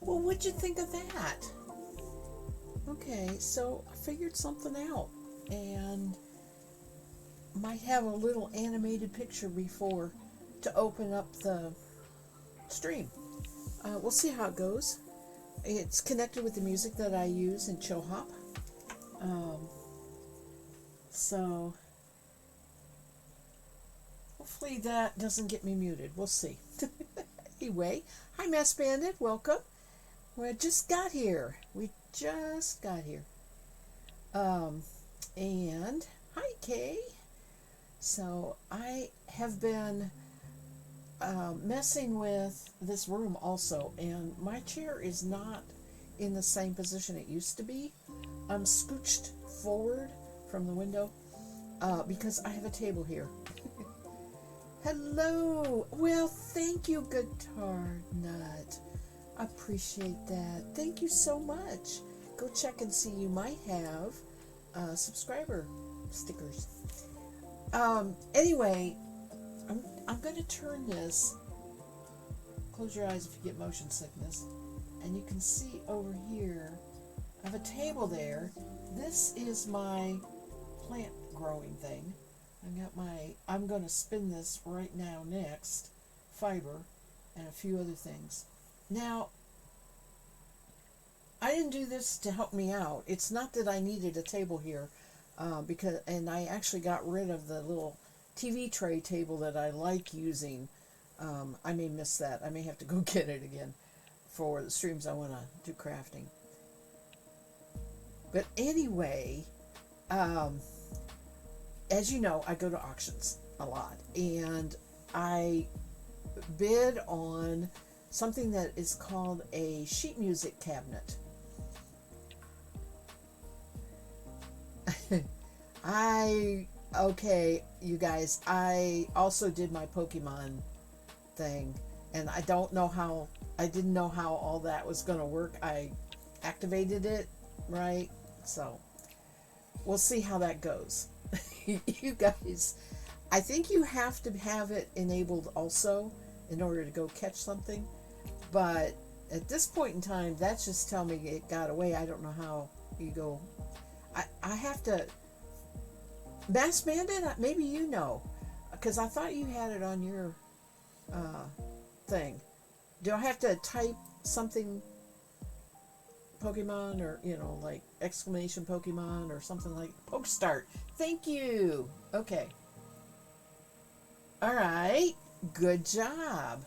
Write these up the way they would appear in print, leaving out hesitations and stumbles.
Well, what'd you think of that? Okay, so I figured something out and might have a little animated picture before to open up the stream. We'll see how it goes. It's connected with the music that I use in Chill Hop. Um, so hopefully that doesn't get me muted. We'll see. Anyway, hi Mass Bandit, welcome. We just got here. We just got here. Um, and hi Kay. So I have been messing with this room also, and my chair is not in the same position it used to be. I'm scooched forward from the window because I have a table here. Hello. Well, thank you, Guitar Nut. I appreciate that. Thank you so much. Go check and see. You might have subscriber stickers. Anyway, I'm going to turn this. Close your eyes if you get motion sickness. And you can see over here, I have a table there. This is my plant growing thing. I'm going to spin this right now next. Fiber and a few other things. Now, I didn't do this to help me out. It's not that I needed a table here, and I actually got rid of the little TV tray table that I like using. I may miss that. I may have to go get it again for the streams I want to do crafting. But anyway, as you know, I go to auctions a lot, and I bid on something that is called a sheet music cabinet. Okay, you guys, I also did my Pokemon thing, and I didn't know how all that was going to work. I activated it, right? So, we'll see how that goes. You guys, I think you have to have it enabled also in order to go catch something, but at this point in time, that's just telling me it got away. I don't know how you go. I have to. Mass Bandit, maybe you know, because I thought you had it on your thing. Do I have to type something Pokemon, or like exclamation Pokemon or something like Poke Start? Thank you. Okay. All right. Good job.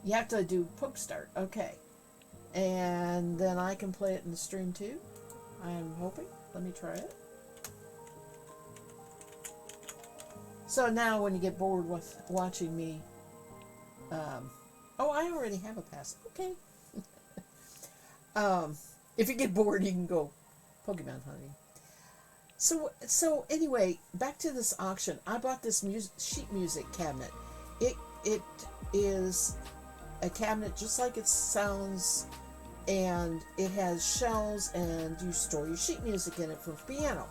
You have to do Poke Start. Okay. And then I can play it in the stream too. I'm hoping. Let me try it. So now when you get bored with watching me, I already have a pass. Okay. If you get bored, you can go Pokemon hunting. So anyway, back to this auction. I bought this sheet music cabinet. It is a cabinet just like it sounds, and it has shelves, and you store your sheet music in it for piano.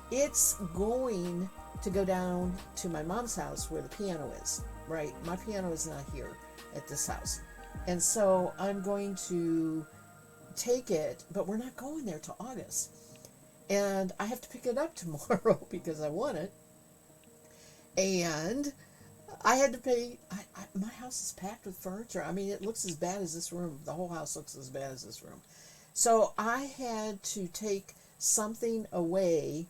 It's going to go down to my mom's house where the piano is, right? My piano is not here at this house. And so I'm going to take it, but we're not going there till August. And I have to pick it up tomorrow because I want it. And I had to pay. My house is packed with furniture. I mean, it looks as bad as this room. The whole house looks as bad as this room. So I had to take something away,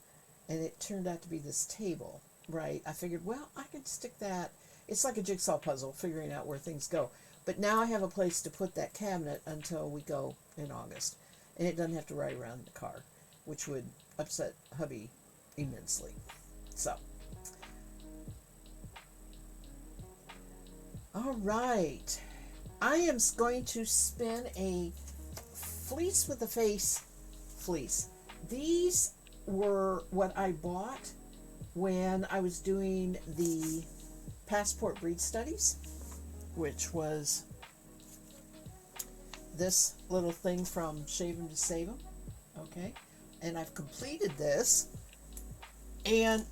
and it turned out to be this table, right? I figured, well, I can stick that. It's like a jigsaw puzzle, figuring out where things go. But now I have a place to put that cabinet until we go in August. And it doesn't have to ride around in the car, which would upset hubby immensely. So, all right. I am going to spin a fleece with a face fleece. These were what I bought when I was doing the passport breed studies, which was this little thing from Shave 'em to Save 'em. Okay. And I've completed this. And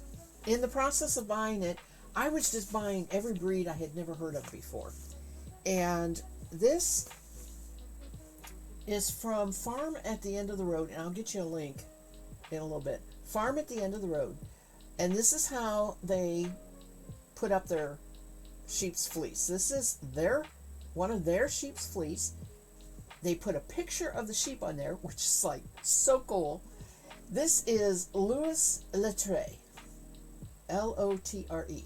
in the process of buying it, I was just buying every breed I had never heard of before. And this is from Farm at the End of the Road, and I'll get you a link in a little bit. Farm at the End of the Road. And this is how they put up their sheep's fleece. This is one of their sheep's fleece. They put a picture of the sheep on there, which is like so cool. This is Louis Lotre. Lotre.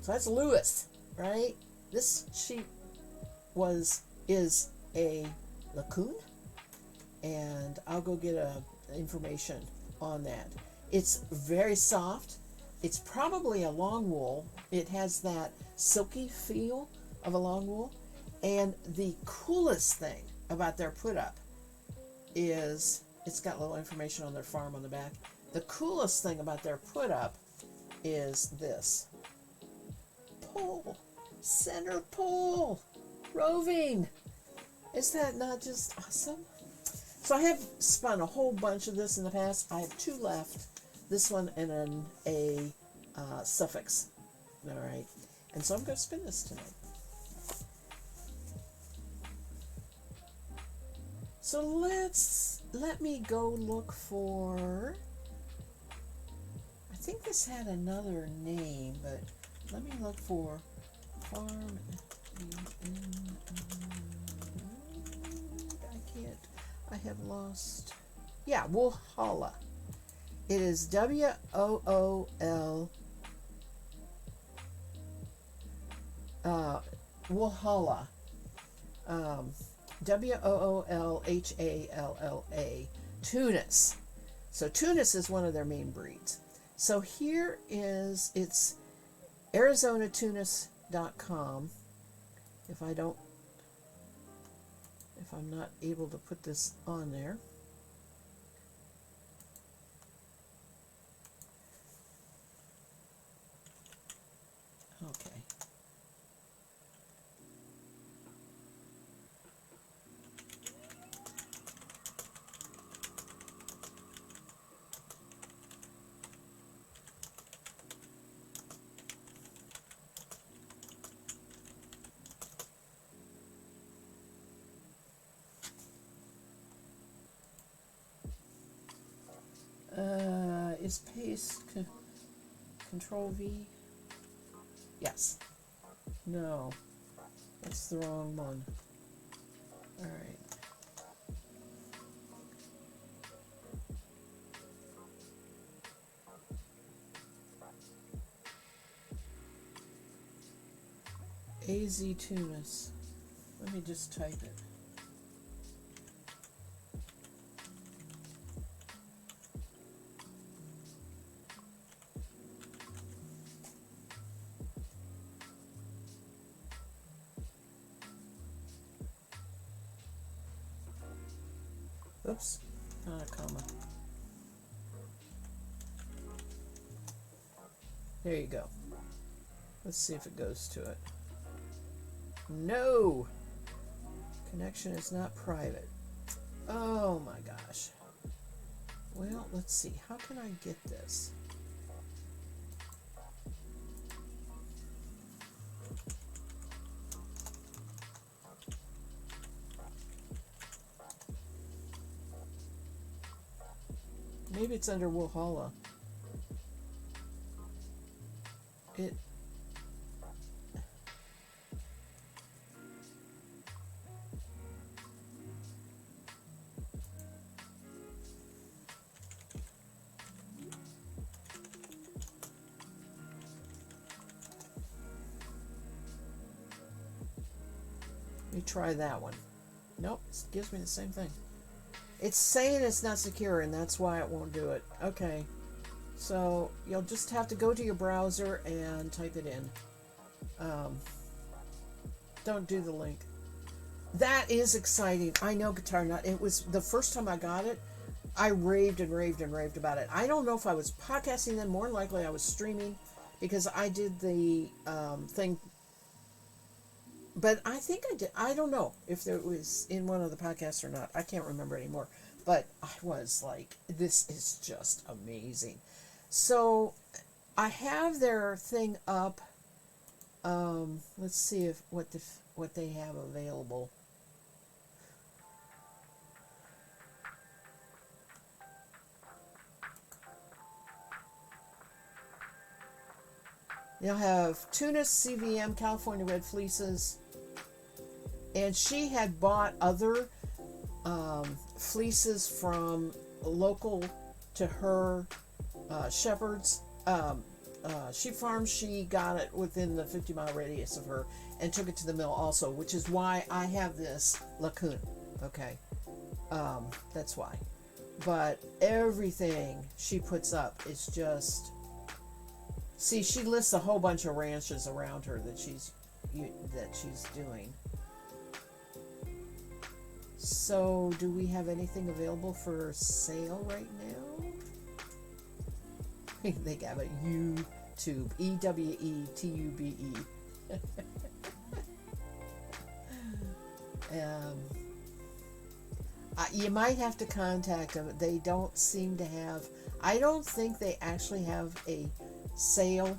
So that's Louis, right? This sheep is a Lacoon, and I'll go get information on that. It's very soft. It's probably a long wool. It has that silky feel of a long wool. And the coolest thing about their put up is it's got a little information on their farm on the back. The coolest thing about their put up is this pole, center pole, roving. Is that not just awesome? So I have spun a whole bunch of this in the past. I have 2 left. This one and then a suffix. All right. And so I'm going to spin this tonight. So let me go look for, I think this had another name, but let me look for Farm. I have lost. Yeah, Woolholla. It is WOOL. Woolholla. WOOLHALLA. Tunis. So Tunis is one of their main breeds. So here it's ArizonaTunis.com. If I'm not able to put this on there. Okay. Is paste Control V? Yes. No. That's the wrong one. All right. AZ Tunis. Let me just type it. Oops, not a comma. There you go. Let's see if it goes to it. No! Connection is not private. Oh my gosh. Well, let's see. How can I get this? Maybe it's under Woolholla. Let me try that one. Nope, it gives me the same thing. It's saying it's not secure, and that's why it won't do it. Okay. So you'll just have to go to your browser and type it in. Don't do the link. That is exciting. I know Guitar Nut. It was the first time I got it. I raved and raved and raved about it. I don't know if I was podcasting then. More than likely I was streaming because I did the thing. But I think I did. I don't know if it was in one of the podcasts or not. I can't remember anymore. But I was like, this is just amazing. So I have their thing up Let's see if what they have available. They'll have Tunis CVM California Red Fleeces, and she had bought other fleeces from local to her shepherds. Sheep farm. She got it within the 50-mile radius of her and took it to the mill also, which is why I have this Lacune. Okay, that's why. But everything she puts up is just. See, she lists a whole bunch of ranches around her that she's doing. So, do we have anything available for sale right now? They have a YouTube, EWETUBE. You might have to contact them. They don't seem to have. I don't think they actually have a sale.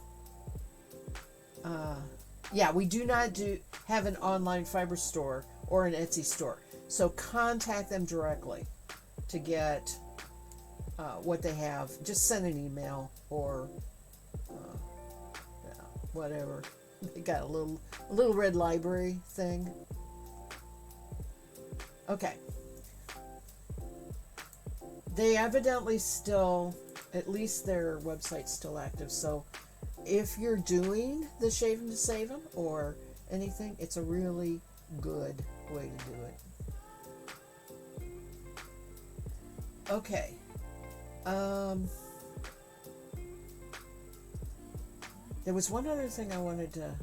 Yeah, we do not have an online fiber store or an Etsy store. So contact them directly to get what they have. Just send an email or yeah, whatever. They got a little red library thing. Okay. They evidently still, at least their website's still active. So if you're doing the Shave 'em to Save 'em or anything, it's a really good way to do it. Okay. There was one other thing I wanted to.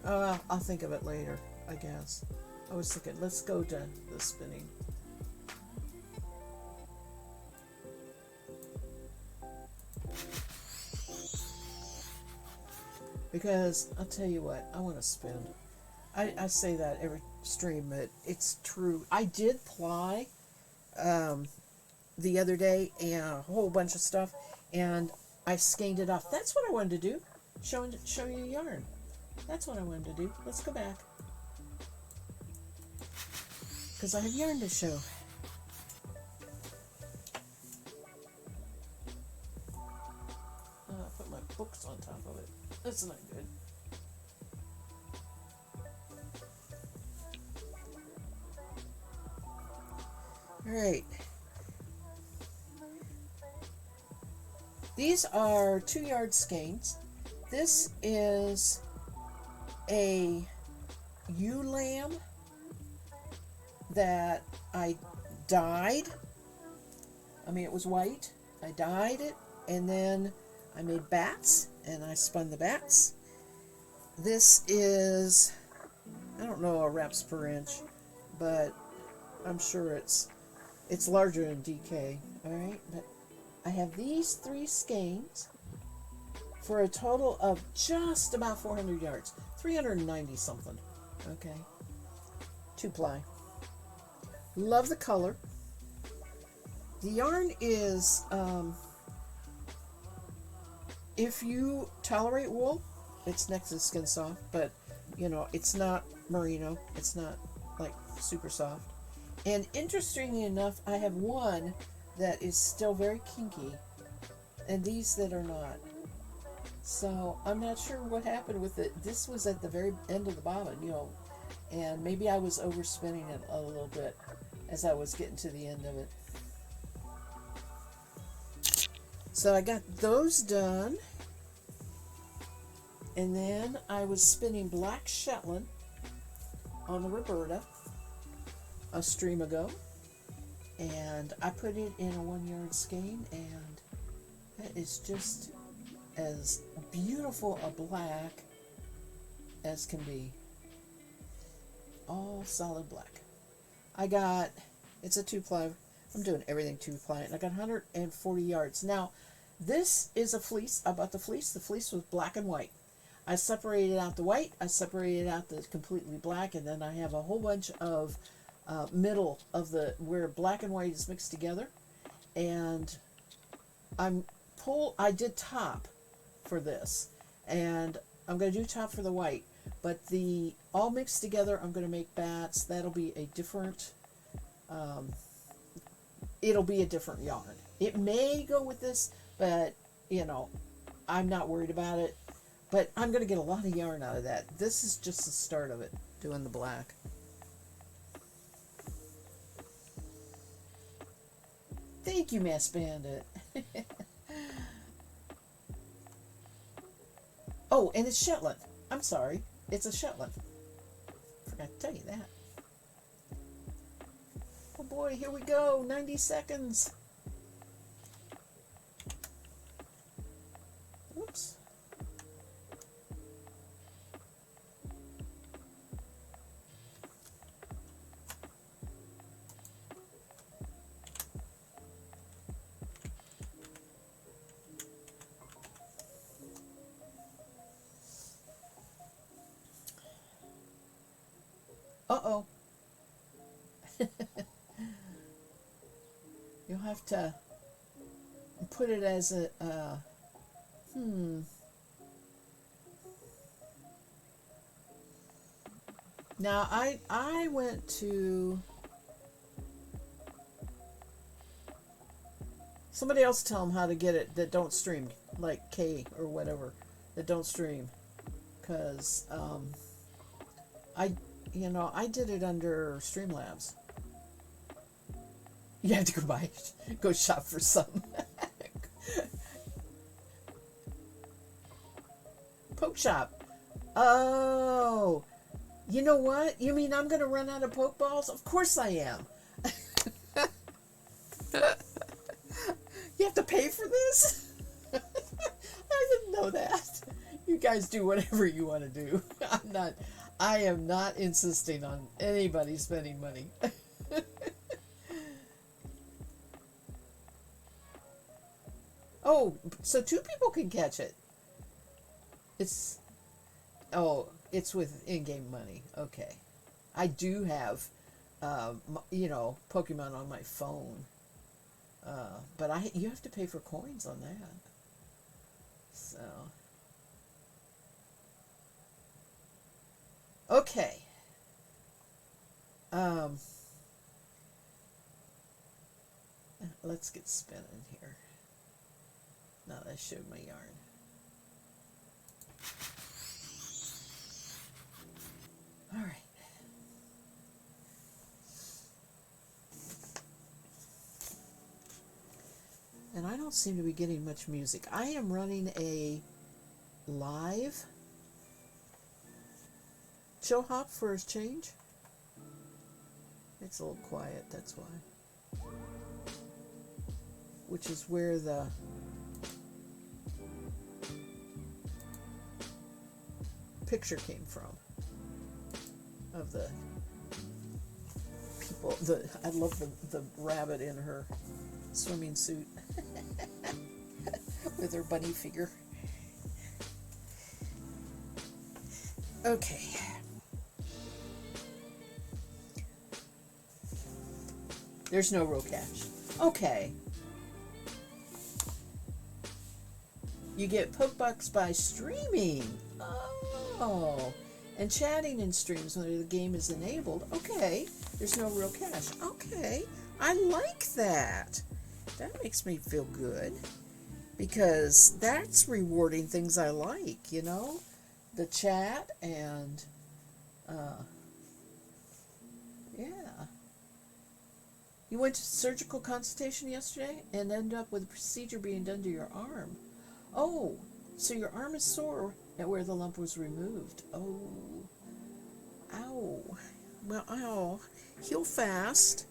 I'll think of it later, I guess. I was thinking, let's go to the spinning. Because I'll tell you what, I want to spin. I say that every stream, but it's true. I did ply the other day and a whole bunch of stuff, and I skeined it off. That's what I wanted to do. Show you yarn. That's what I wanted to do. Let's go back. Because I have yarn to show. Put my books on top of it. That's not good. Alright. These are 2-yard skeins. This is a ewe lamb that I dyed. I mean, it was white. I dyed it, and then I made bats, and I spun the bats. This is, I don't know a reps per inch, but I'm sure it's larger than DK. Alright, but I have these 3 skeins for a total of just about 400 yards. 390 something. Okay. 2-ply. Love the color. The yarn is, if you tolerate wool, it's next to skin soft, but, you know, it's not merino. It's not, like, super soft. And interestingly enough, I have one that is still very kinky, and these that are not. So I'm not sure what happened with it. This was at the very end of the bobbin, you know, and maybe I was overspinning it a little bit as I was getting to the end of it. So I got those done, and then I was spinning black Shetland on the Roberta a stream ago, and I put it in a 1-yard skein, and that is just as beautiful a black as can be. All solid black. It's a 2-ply. I'm doing everything 2-ply, and I got 140 yards. Now, this is a fleece. I bought the fleece. The fleece was black and white. I separated out the white. I separated out the completely black, and then I have a whole bunch of middle of where black and white is mixed together. And I did top for this, And I'm going to do top for the white. But the all mixed together, I'm going to make bats. That'll be a different, it'll be a different yarn. It may go with this, but, you know, I'm not worried about it. But I'm going to get a lot of yarn out of that. This is just the start of it, doing the black. Thank you, Mass Bandit. Oh, and it's Shetland. I'm sorry. It's a Shetland. Forgot to tell you that. Oh boy, here we go. 90 seconds. Whoops. Uh-oh. You'll have to put it as a, Now, I went to... Somebody else tell them how to get it that don't stream, like K or whatever, that don't stream. Because, I did it under Streamlabs. You have to go shop for some. Poke shop. Oh, you know what? You mean I'm going to run out of poke balls? Of course I am. You have to pay for this? I didn't know that. You guys do whatever you want to do. I am not insisting on anybody spending money. Oh, so 2 people can catch it. It's with in-game money. Okay. I do have, Pokemon on my phone. But you have to pay for coins on that. So. Okay. Let's get spinning here. Now that I showed my yarn. All right. And I don't seem to be getting much music. I am running a live chill hop for a change. It's a little quiet, that's why. Which is where the picture came from of the people. I love the rabbit in her swimming suit with her bunny figure. Okay. There's no real catch. Okay. You get Pokebucks by streaming. Oh. And chatting in streams when the game is enabled. Okay. There's no real cash. Okay. I like that. That makes me feel good. Because that's rewarding things I like, you know? The chat and, yeah. You went to surgical consultation yesterday and ended up with a procedure being done to your arm. Oh, so your arm is sore at where the lump was removed. Oh, ow. Well, ow. Heal fast.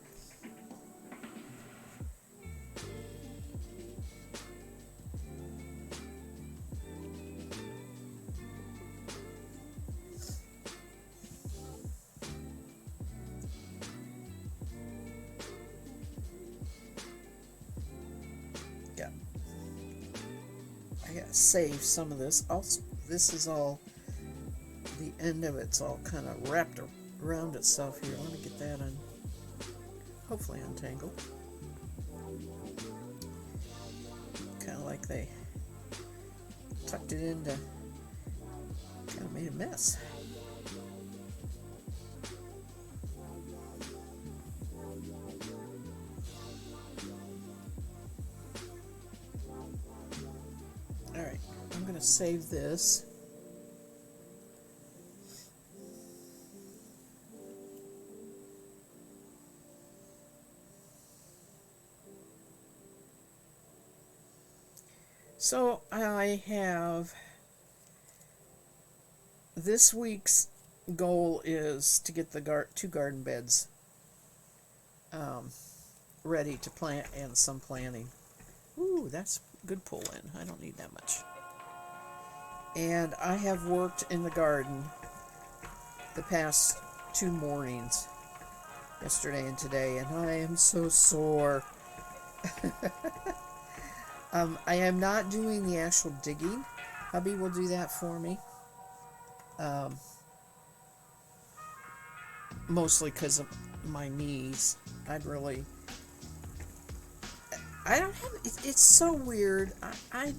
Save some of this. Also, this is all, the end of it's all kind of wrapped around itself here. Let me get that in, hopefully untangled. Kind of like they tucked it into made a mess. Alright, I'm going to save this. So I have, this week's goal is to get the 2 garden beds ready to plant and some planting. Ooh, that's good pull in. I don't need that much. And I have worked in the garden the past 2 mornings, yesterday and today, and I am so sore. I am not doing the actual digging. Hubby will do that for me. Mostly because of my knees. I don't have, it's so weird. I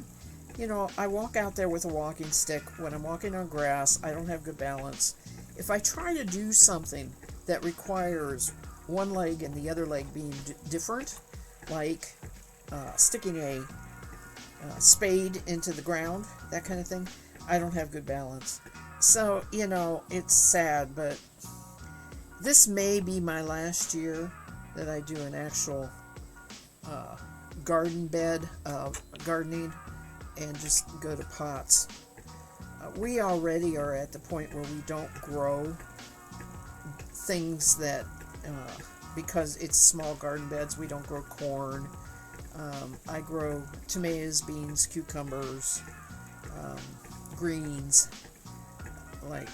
walk out there with a walking stick. When I'm walking on grass, I don't have good balance. If I try to do something that requires one leg and the other leg being different, like sticking a spade into the ground, that kind of thing, I don't have good balance. So, it's sad, but this may be my last year that I do an actual garden bed of gardening and just go to pots. We already are at the point where we don't grow things that, because it's small garden beds, we don't grow corn. I grow tomatoes, beans, cucumbers, greens, like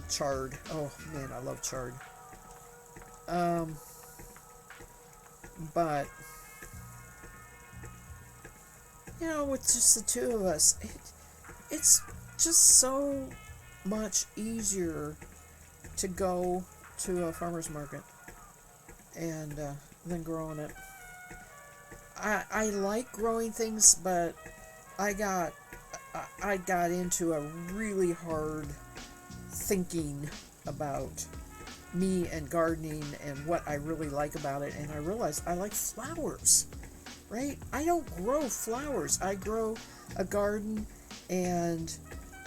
chard. Oh man, I love chard. But with just the 2 of us, it's just so much easier to go to a farmer's market and than growing it. I like growing things, but I got into a really hard thinking about me and gardening and what I really like about it, and I realized I like flowers, right? I don't grow flowers. I grow a garden, and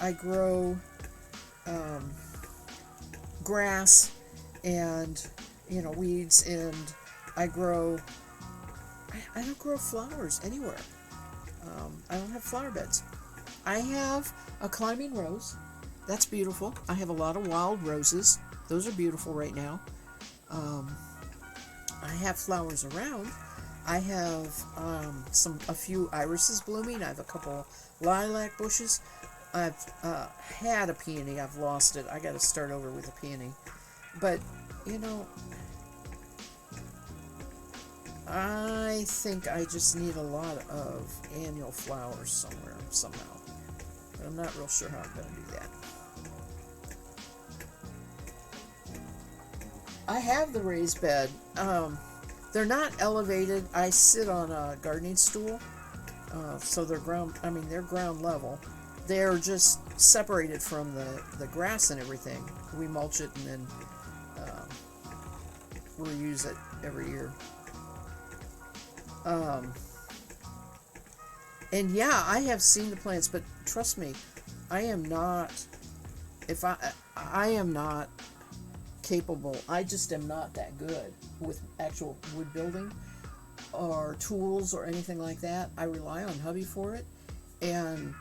I grow grass and weeds, and I don't grow flowers anywhere. I don't have flower beds. I have a climbing rose. That's beautiful. I have a lot of wild roses. Those are beautiful right now. I have flowers around. I have a few irises blooming. I have a couple lilac bushes. I've had a peony. I've lost it. I got to start over with a peony. But, I think I just need a lot of annual flowers somewhere, somehow. But I'm not real sure how I'm going to do that. I have the raised bed. They're not elevated. I sit on a gardening stool. So they're ground level. They're just separated from the grass and everything. We mulch it and then reuse it every year. And yeah, I have seen the plants, but trust me, I am not capable. I just am not that good with actual wood building or tools or anything like that. I rely on hubby for it, and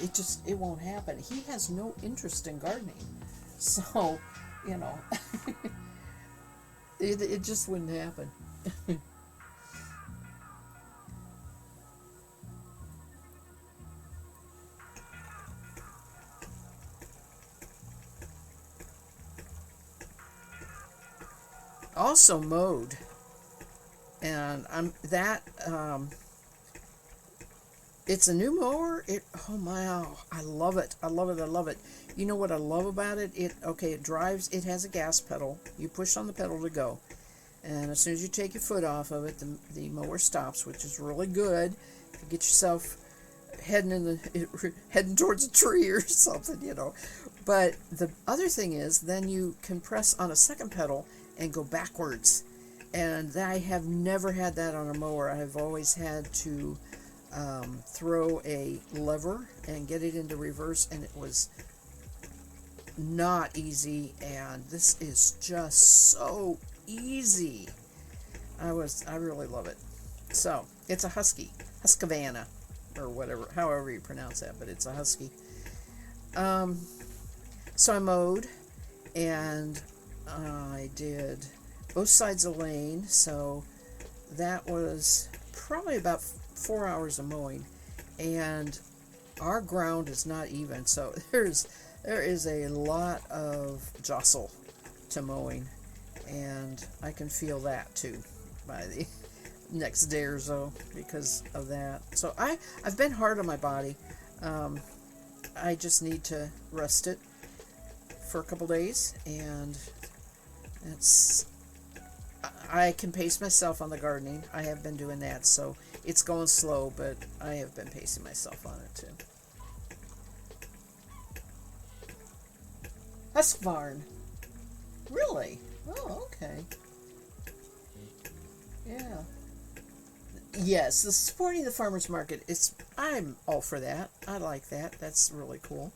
it won't happen. He has no interest in gardening, so it just wouldn't happen. Also mowed, and it's a new mower. Oh my, I love it. I love it. I love it. You know what I love about it? It drives. It has a gas pedal. You push on the pedal to go, and as soon as you take your foot off of it, the mower stops, which is really good. If you get yourself heading towards a tree or something, you know. But the other thing is, then you can press on a second pedal and go backwards. And I have never had that on a mower. I have always had to throw a lever and get it into reverse, and it was not easy. And this is just so easy. I really love it. So it's a Husqvarna, or whatever, however you pronounce that, but it's a Husky. So I mowed, and I did both sides of the lane, so that was probably about 4 hours of mowing, and our ground is not even, so there is a lot of jostle to mowing, and I can feel that too by the next day or so because of that. So I've been hard on my body. I just need to rest it for a couple days, and I can pace myself on the gardening. I have been doing that, so it's going slow, but I have been pacing myself on it too. Husqvarna. Really? Oh, okay. Yeah. Yes, the supporting the farmers market. I'm all for that. I like that. That's really cool,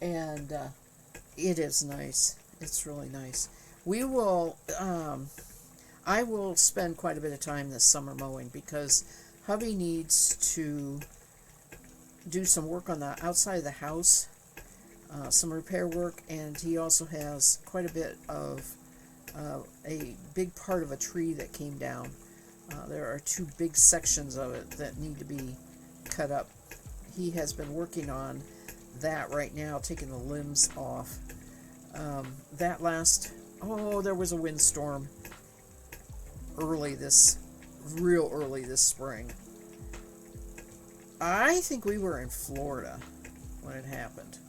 and it is nice. It's really nice. We will. I will spend quite a bit of time this summer mowing because hubby needs to do some work on the outside of the house, some repair work, and he also has quite a bit of a big part of a tree that came down. There are 2 big sections of it that need to be cut up. He has been working on that right now, taking the limbs off. There was a windstorm real early this spring. I think we were in Florida when it happened.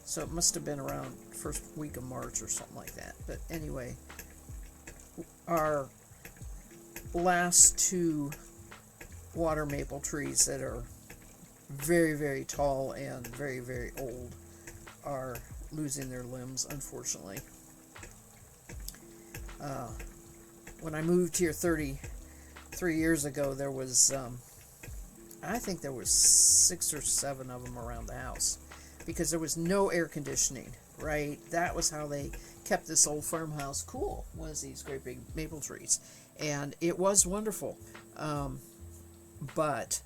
So it must have been around first week of March or something like that. But anyway, our last 2 water maple trees that are very, very tall and very, very old are losing their limbs, unfortunately. When I moved here 33 years ago, there was, I think there was 6 or 7 of them around the house because there was no air conditioning, right? That was how they kept this old farmhouse cool, was these great big maple trees. And it was wonderful. But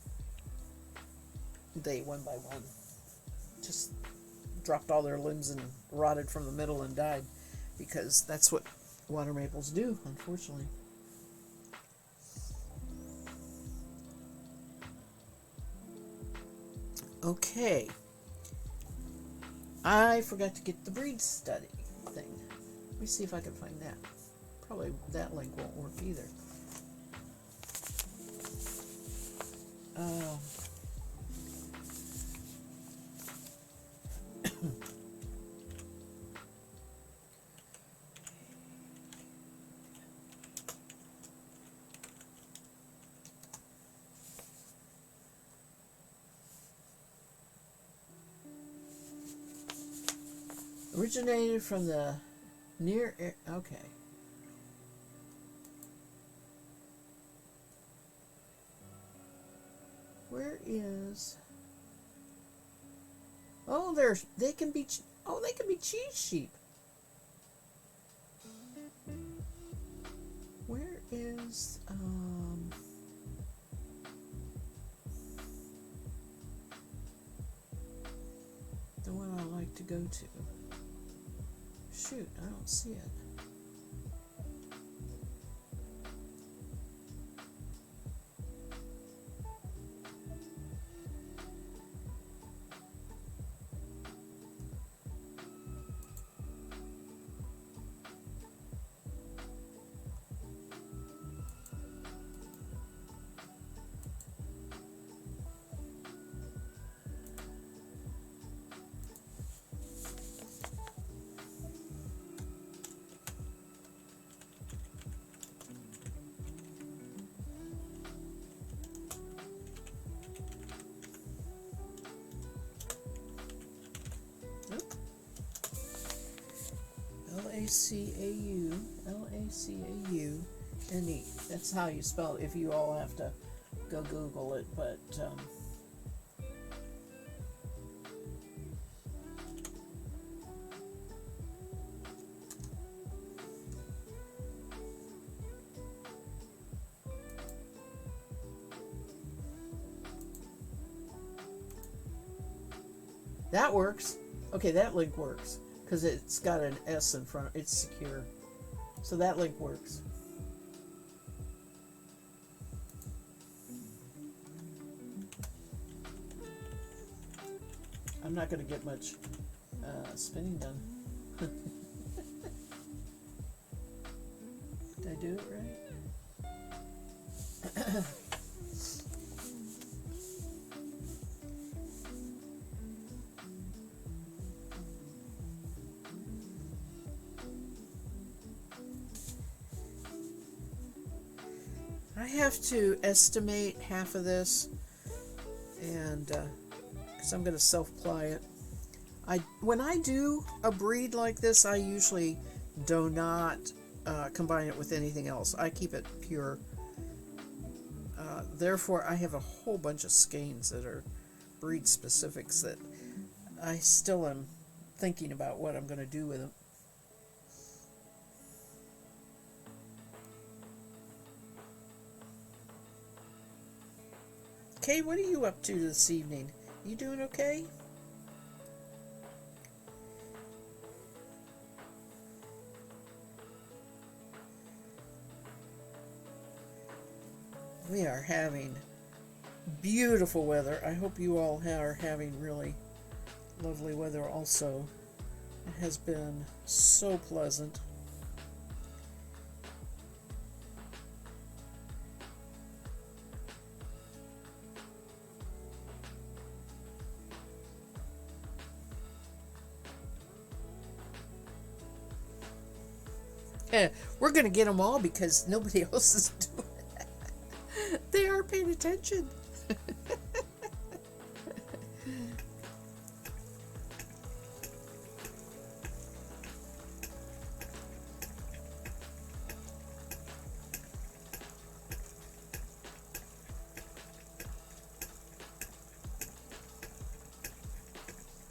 they, one by one, just dropped all their limbs and rotted from the middle and died, because that's what water maples do, unfortunately. Okay. I forgot to get the breed study thing. Let me see if I can find that. Probably that link won't work either. Originated from the near air. Okay. Where is? Oh, they can be. Oh, they can be cheese sheep. Where is the one I like to go to? Shoot, I don't see it. Lacaune. That's how you spell it. If you all have to go Google it, but that works. Okay, that link works because it's got an S in front. It's secure, so that link works. I'm not going to get much spinning done. Did I do it right? I have to estimate half of this, and because I'm going to self-ply it. When I do a breed like this, I usually do not combine it with anything else. I keep it pure. Therefore, I have a whole bunch of skeins that are breed specifics that I still am thinking about what I'm going to do with them. Kay, what are you up to this evening? You doing okay? We are having beautiful weather. I hope you all are having really lovely weather also. It has been so pleasant. We're going to get them all because nobody else is doing it. They are paying attention.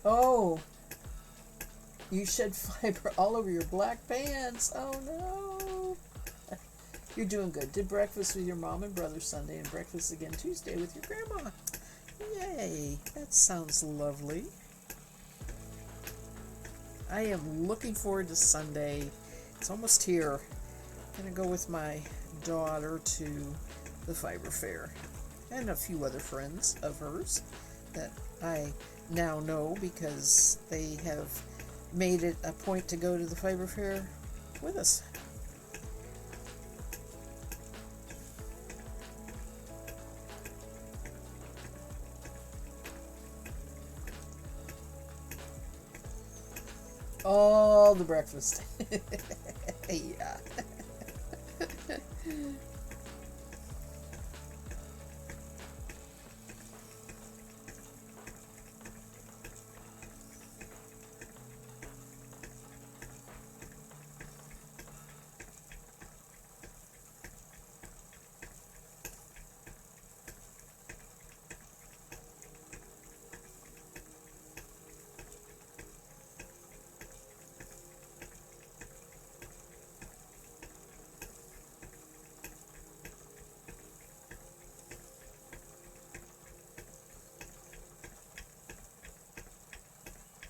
Oh, you shed fiber all over your black pants. Oh no. You're doing good. Did breakfast with your mom and brother Sunday and breakfast again Tuesday with your grandma. Yay. That sounds lovely. I am looking forward to Sunday. It's almost here. I'm going to go with my daughter to the Fiber Fair and a few other friends of hers that I now know because they have made it a point to go to the Fiber Fair with us. All the breakfast. Yeah.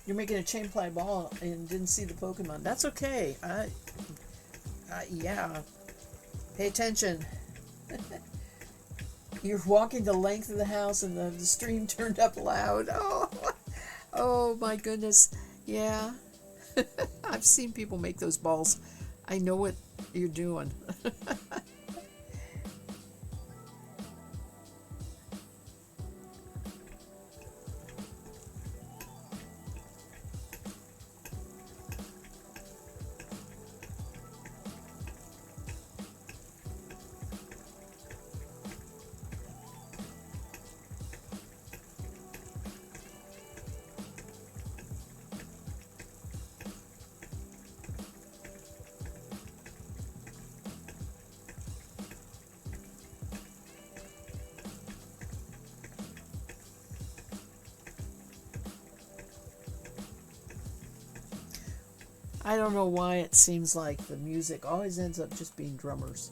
You're making a chain ply ball and didn't see the Pokemon. That's okay. Yeah. Pay attention. You're walking the length of the house and the stream turned up loud. Oh my goodness. Yeah. I've seen people make those balls. I know what you're doing. I don't know why it seems like the music always ends up just being drummers.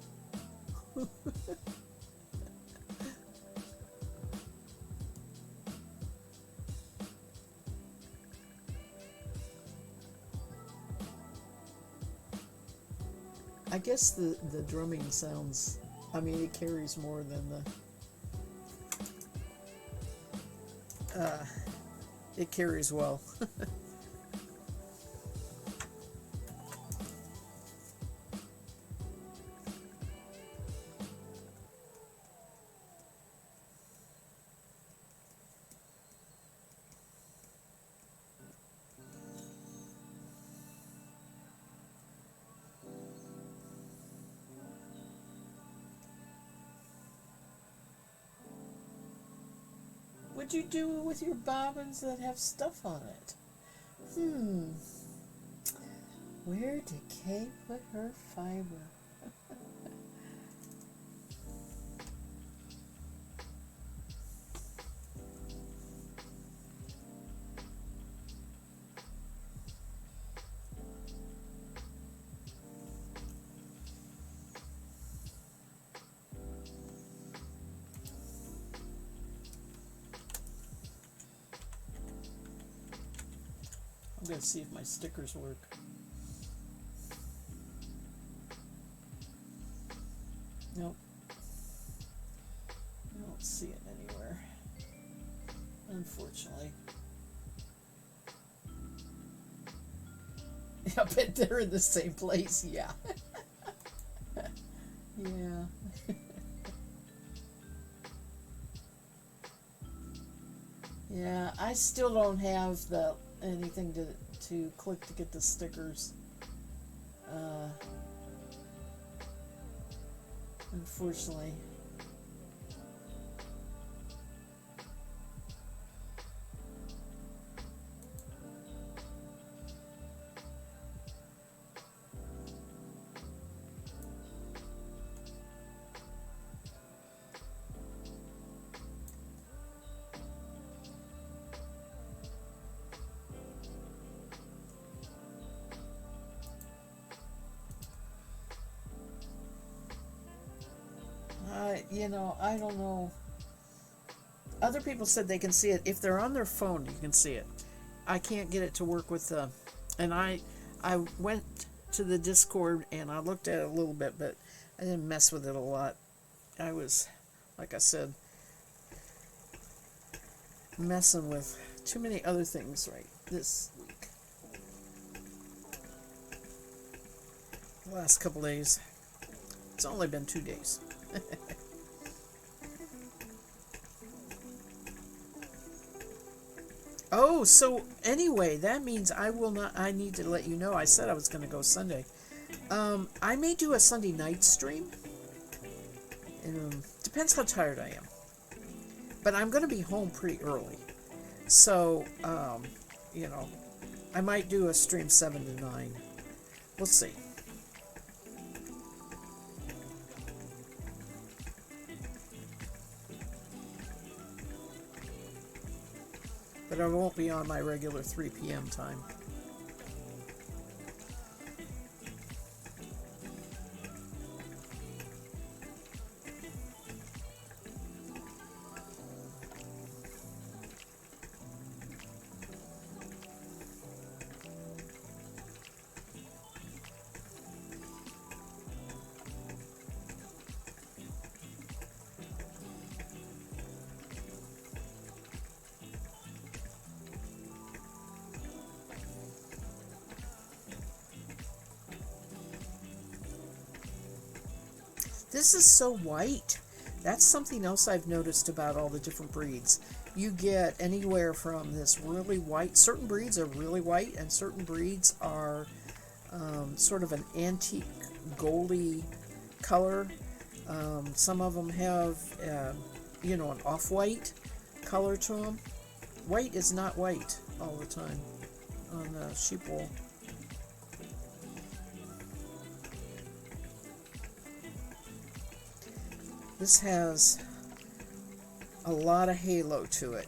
I guess the drumming sounds, I mean, it carries more than it carries well. What'd you do with your bobbins that have stuff on it? Where did Kay put her fiber? I'm going to see if my stickers work. Nope. I don't see it anywhere, unfortunately. I bet they're in the same place, yeah. Yeah. Yeah, I still don't have anything to click to get the stickers. Unfortunately. I don't know. Other people said they can see it. If they're on their phone, you can see it. I can't get it to work with and I went to the Discord and I looked at it a little bit, but I didn't mess with it a lot. I was, like I said, messing with too many other things right this week. The last couple days. It's only been 2 days. Oh, so anyway, that means I need to let you know. I said I was going to go Sunday. I may do a Sunday night stream. Depends how tired I am. But I'm going to be home pretty early. So, I might do a stream 7 to 9. We'll see. But I won't be on my regular 3 p.m. time. This is so white. That's something else I've noticed about all the different breeds. You get anywhere from this really white, certain breeds are really white, and certain breeds are sort of an antique goldy color. Some of them have, an off-white color to them. White is not white all the time on the sheep wool. This has a lot of halo to it.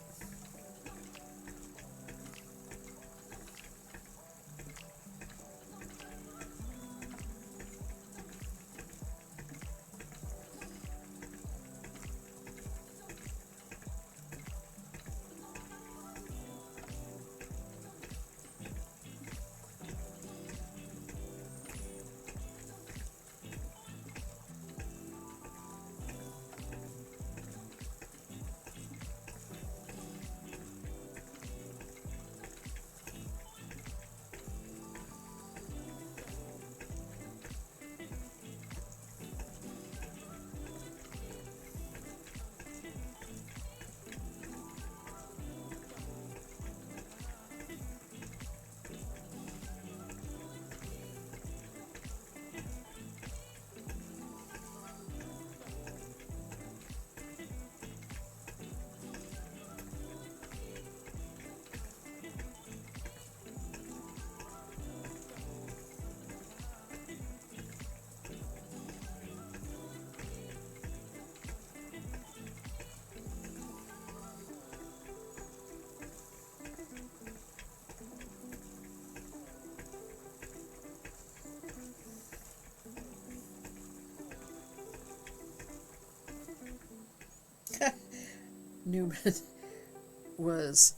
Newman was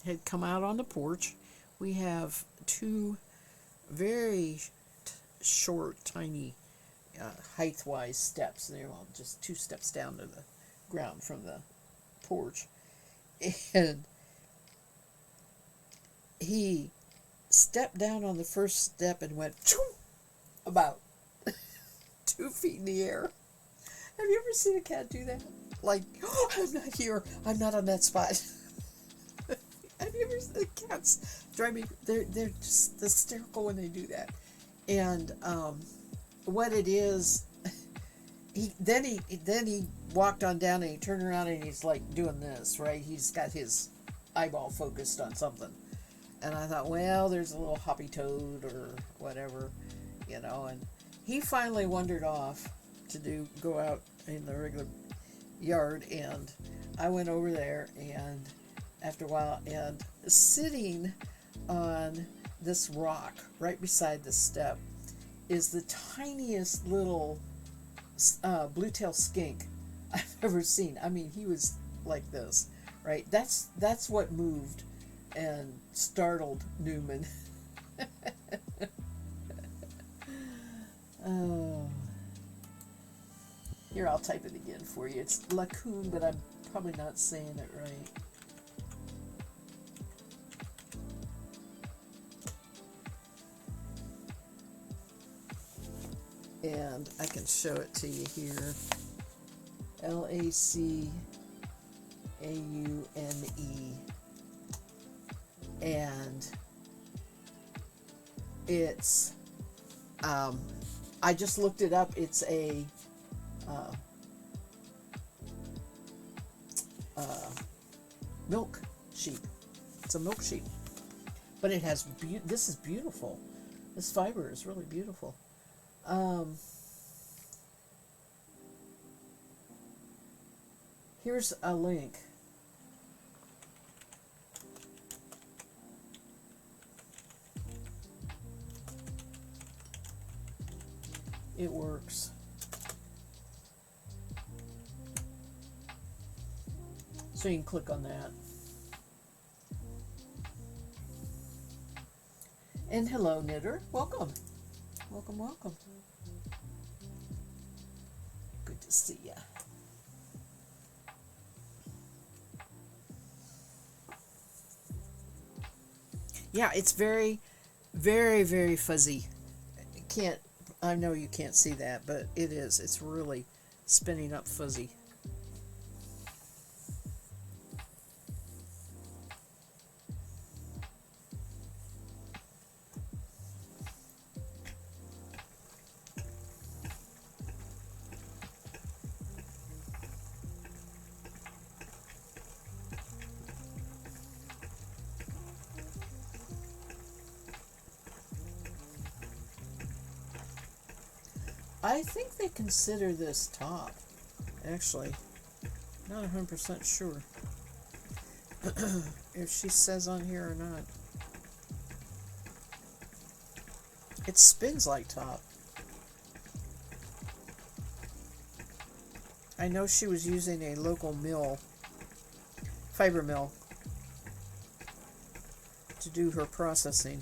had come out on the porch. We have two very short, tiny, height-wise steps. They're all just 2 steps down to the ground from the porch, and he stepped down on the first step and went about 2 feet in the air. Have you ever seen a cat do that? Like, oh, I'm not here. I'm not on that spot. Have you ever seen cats drive me? They're just hysterical when they do that. And what it is, he walked on down and he turned around and he's like doing this, right? He's got his eyeball focused on something. And I thought, well, there's a little hoppy toad or whatever, and he finally wandered off to go out in the regular yard, and I went over there, and after a while, and sitting on this rock right beside the step is the tiniest little blue-tailed skink I've ever seen. I mean, he was like this, right? That's what moved and startled Newman. Oh. Here, I'll type it again for you. It's Lacoon, but I'm probably not saying it right. And I can show it to you here. Lacaune. And it's, I just looked it up. It's a milk sheep. It's a milk sheep. But it has, this is beautiful. This fiber is really beautiful. Here's a link. It works. So you can click on that. And hello, knitter. Welcome. Welcome, welcome. Good to see ya. Yeah, it's very, very, very fuzzy. I know you can't see that, but it is. It's really spinning up fuzzy. I think they consider this top, actually. Not 100% sure if she says on here or not. It spins like top. I know she was using a local mill, fiber mill, to do her processing.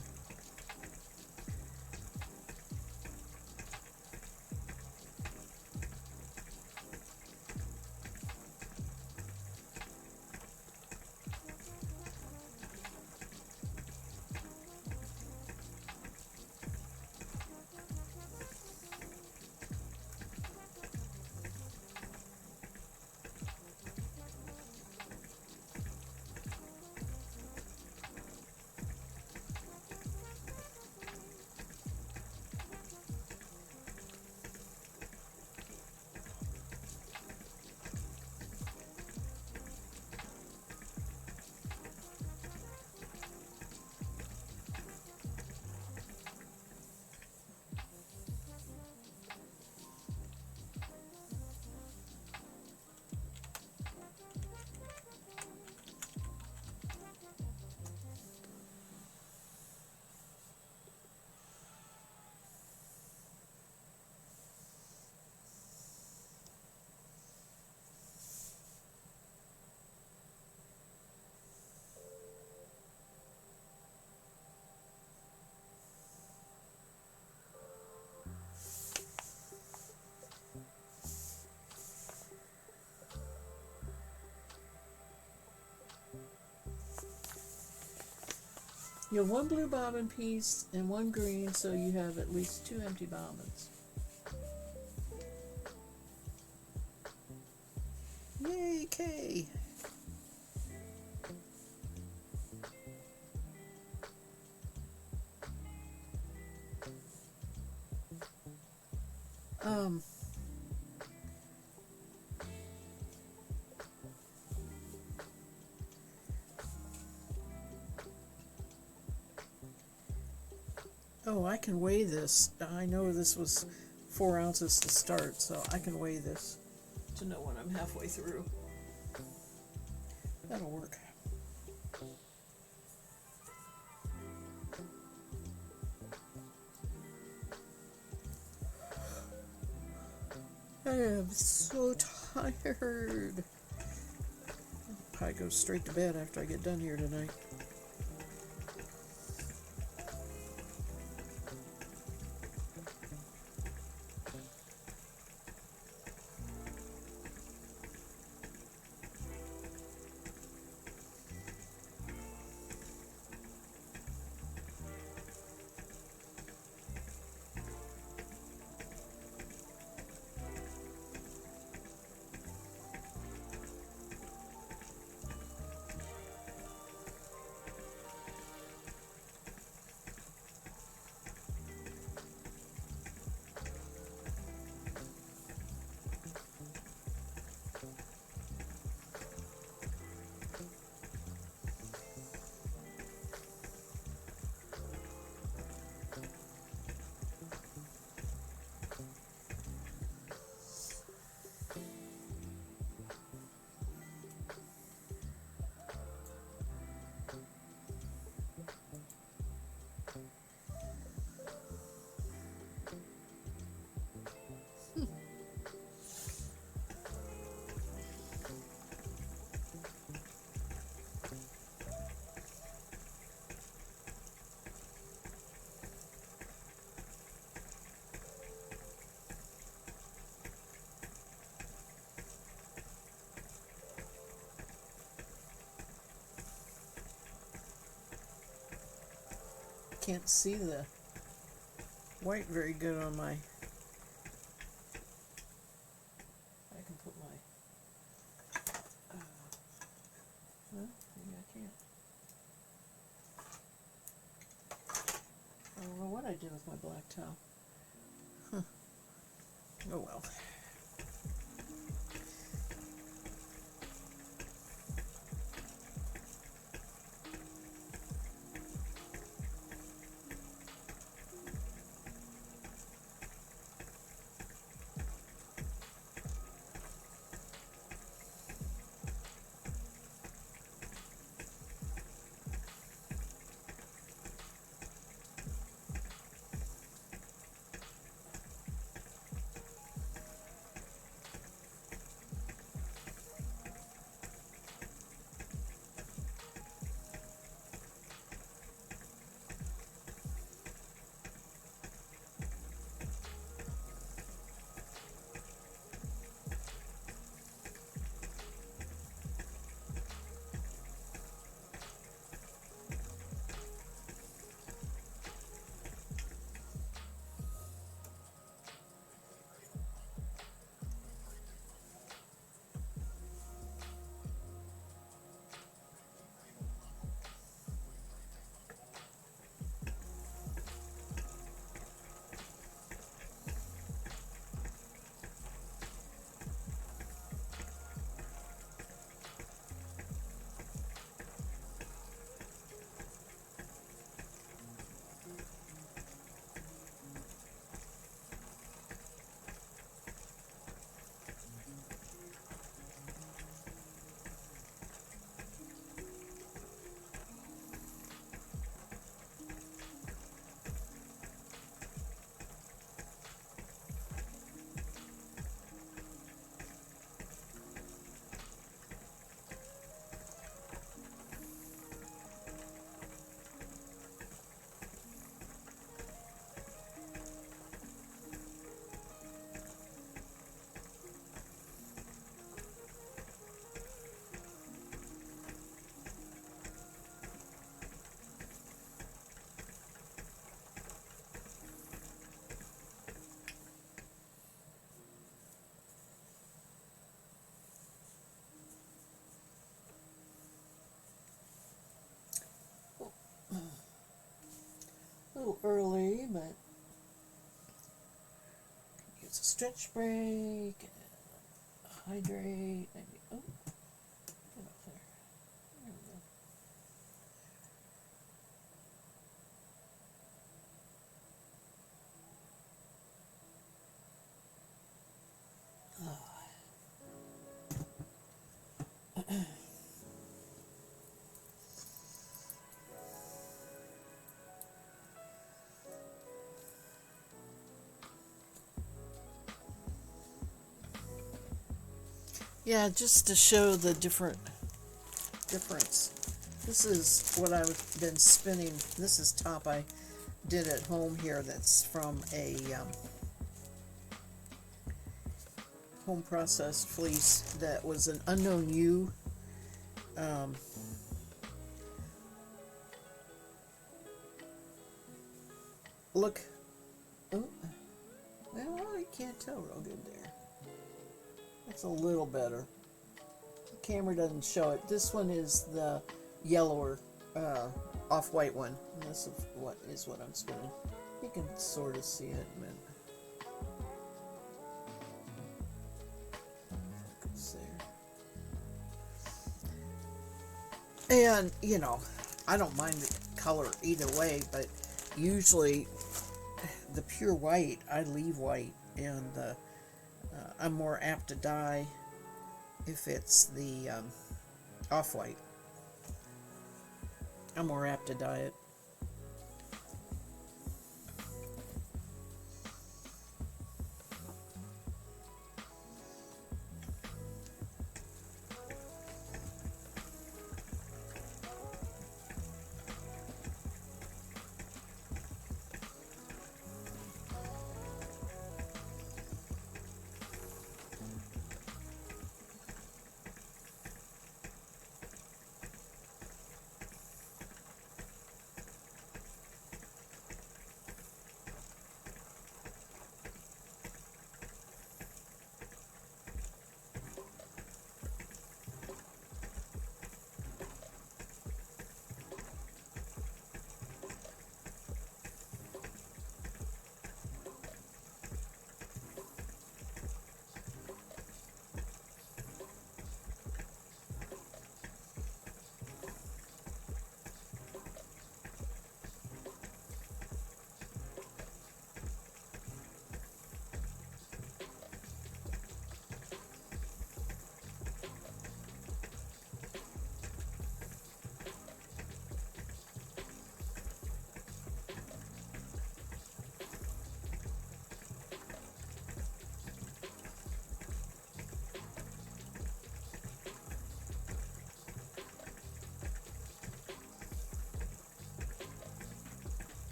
You have one blue bobbin piece and one green, so you have at least 2 empty bobbins. Yay, Kay! Um, oh, I can weigh this. I know this was 4 ounces to start, so I can weigh this to know when I'm halfway through. That'll work. I am so tired. I'll probably go straight to bed after I get done here tonight. Can't see the white very good on my. I can put my. Well, maybe I can't. I don't know what I did with my black towel. Huh. Oh well. early, but use a stretch break, hydrate, maybe. Oh, get off there. There we go. Yeah, just to show the difference. This is what I've been spinning. This is top I did at home here. That's from a home processed fleece that was an unknown U. Um, look. Oh, well, you can't tell real good there. That's a little better. The camera doesn't show it. This one is the yellower, off-white one. And this is what I'm spinning. You can sort of see it. There. And I don't mind the color either way, but usually the pure white I leave white, and I'm more apt to dye if it's the off-white. I'm more apt to dye it.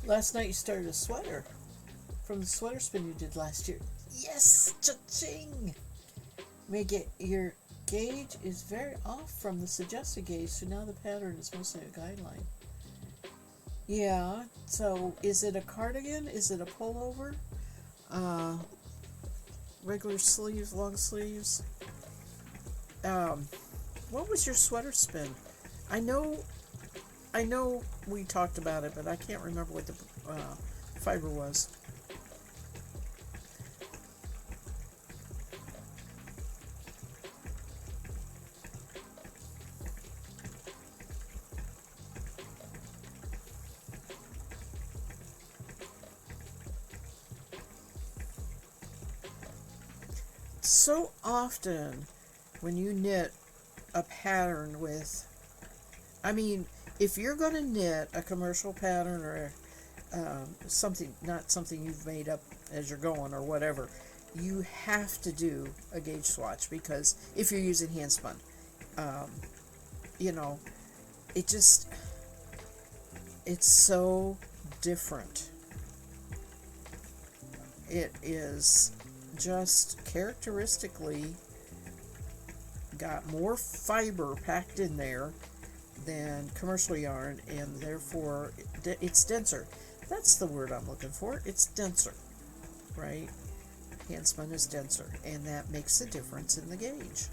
Last night you started a sweater from the sweater spin you did last year. Yes, cha-ching! Make it your gauge is very off from the suggested gauge, so now the pattern is mostly a guideline. Yeah, so is it a cardigan? Is it a pullover? Regular sleeves, long sleeves? What was your sweater spin? I know we talked about it, but I can't remember what the fiber was. So often when you knit a pattern with, I mean, if you're going to knit a commercial pattern or something, not something you've made up as you're going or whatever, you have to do a gauge swatch, because if you're using hand spun, you know, it just, it's so different. It is just characteristically got more fiber packed in there than commercial yarn, and therefore it's denser. That's the word I'm looking for. It's denser, right? Handspun is denser, and that makes a difference in the gauge.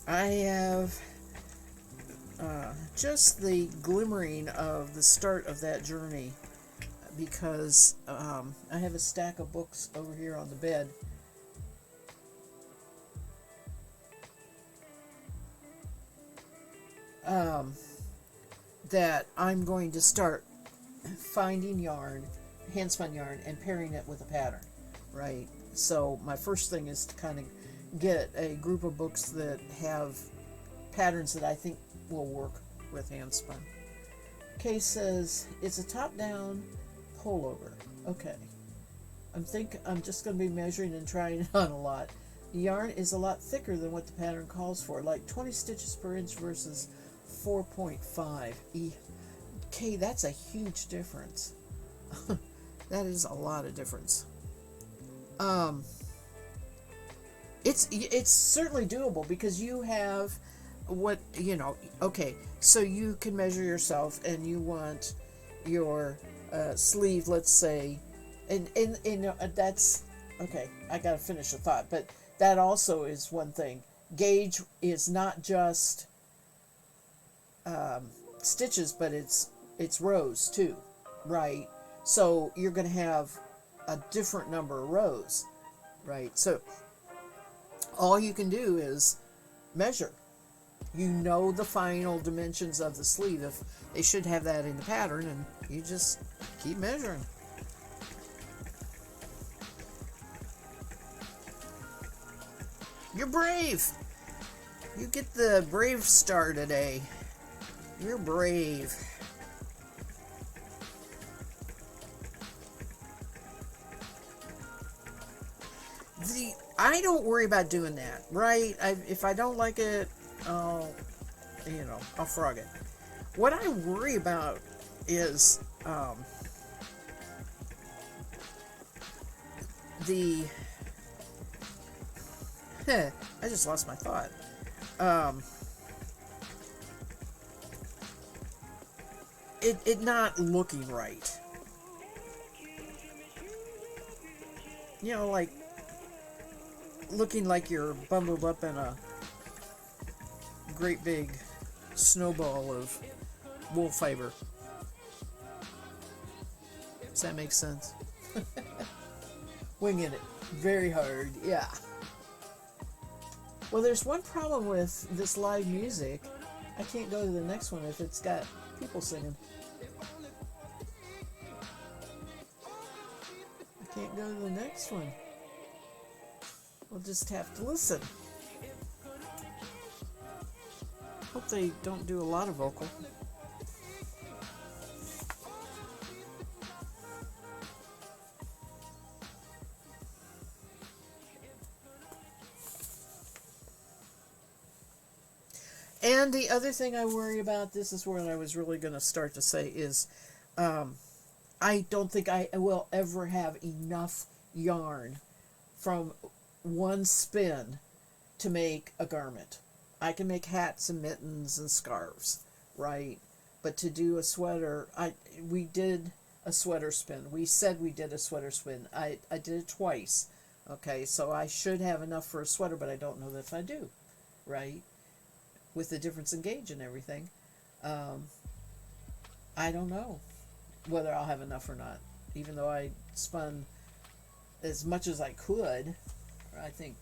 I have just the glimmering of the start of that journey, because I have a stack of books over here on the bed. That I'm going to start finding yarn, handspun yarn, and pairing it with a pattern, right? So my first thing is to kind of get a group of books that have patterns that I think will work with handspun. Kay says it's a top-down pullover. Okay. I'm just going to be measuring and trying it on a lot. The yarn is a lot thicker than what the pattern calls for, like 20 stitches per inch versus 4.5. Okay, that's a huge difference. That is a lot of difference. It's certainly doable, because you have what, okay, so you can measure yourself, and you want your sleeve, let's say, and that's okay. I gotta finish the thought, but that also is one thing. Gauge is not just stitches, but it's rows too, right? So you're going to have a different number of rows, right? So all you can do is measure. You know the final dimensions of the sleeve. If they should have that in the pattern, and you just keep measuring. You're brave. You get the brave star today. You're brave. I don't worry about doing that, right? If I don't like it, I'll frog it. What I worry about is the I just lost my thought. It not looking right. Like looking like you're bundled up in a great big snowball of wool fiber. Does that make sense? Winging it very hard, yeah. Well, there's one problem with this live music. I can't go to the next one if it's got people singing. I can't go to the next one. We'll just have to listen. Hope they don't do a lot of vocal. And the other thing I worry about, this is where I was really going to start to say, is I don't think I will ever have enough yarn from one spin to make a garment. I can make hats and mittens and scarves, right? But to do a sweater, we did a sweater spin. We said we did a sweater spin. I did it twice. Okay, so I should have enough for a sweater, but I don't know if I do, right? With the difference in gauge and everything. I don't know whether I'll have enough or not. Even though I spun as much as I could, I think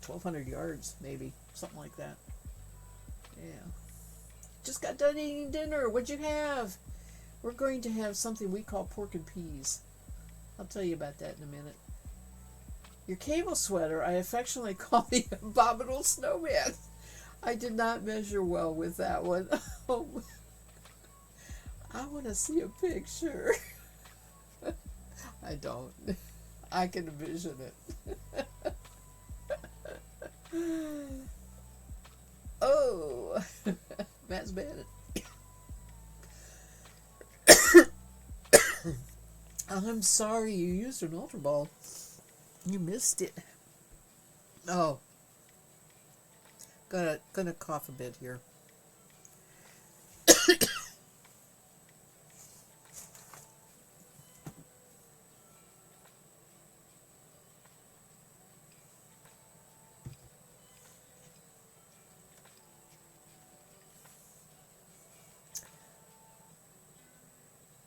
1,200 yards, maybe. Something like that. Yeah. Just got done eating dinner. What'd you have? We're going to have something we call pork and peas. I'll tell you about that in a minute. Your cable sweater, I affectionately call the abominable snowman. I did not measure well with that one. I want to see a picture. I don't. I can envision it. Oh, Matt's bad. I'm sorry you used an Ultra Ball. You missed it. Oh, gonna cough a bit here.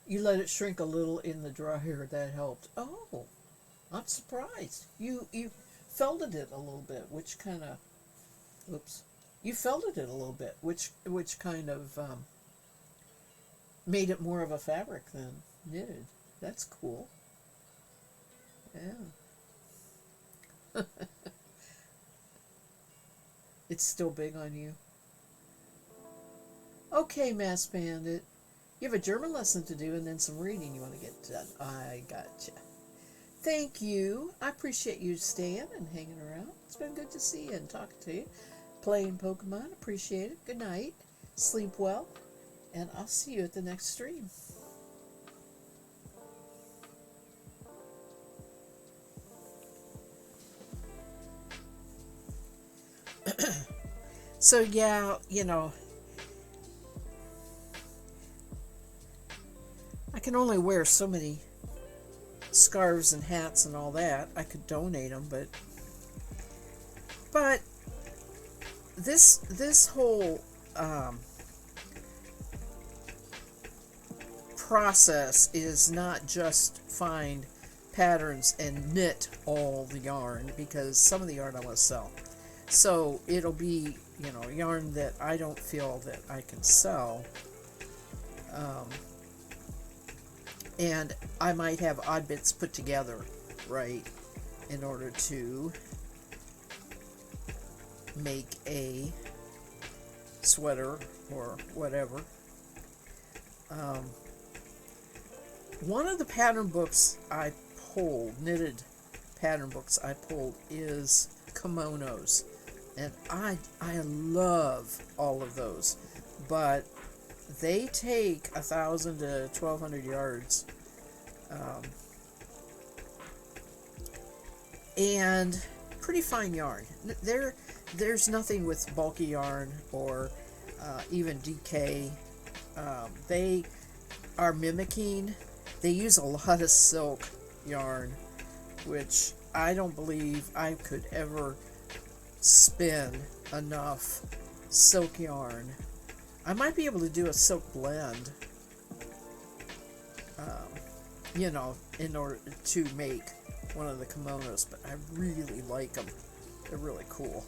You let it shrink a little in the dryer. That helped. Oh, I'm surprised. You felted it a little bit, which kind of, oops. You felted it a little bit, which kind of made it more of a fabric than knitted. That's cool. Yeah. It's still big on you. Okay, Mass Bandit. You have a German lesson to do and then some reading you want to get done. I gotcha. Thank you. I appreciate you staying and hanging around. It's been good to see you and talking to you. Playing Pokemon. Appreciate it. Good night. Sleep well. And I'll see you at the next stream. So, yeah, I can only wear so many scarves and hats and all that. I could donate them, but this whole process is not just find patterns and knit all the yarn, because some of the yarn I want to sell. So it'll be, yarn that I don't feel that I can sell. And I might have odd bits put together, right, in order to make a sweater or whatever. One of the pattern books I pulled, knitted pattern books I pulled, is kimonos. And I love all of those. But they take 1,000 to 1,200 yards. And pretty fine yarn. There's nothing with bulky yarn or even DK. They are mimicking. They use a lot of silk yarn, which I don't believe I could ever spin enough silk yarn. I might be able to do a silk blend, in order to make one of the kimonos, but I really like them. They're really cool.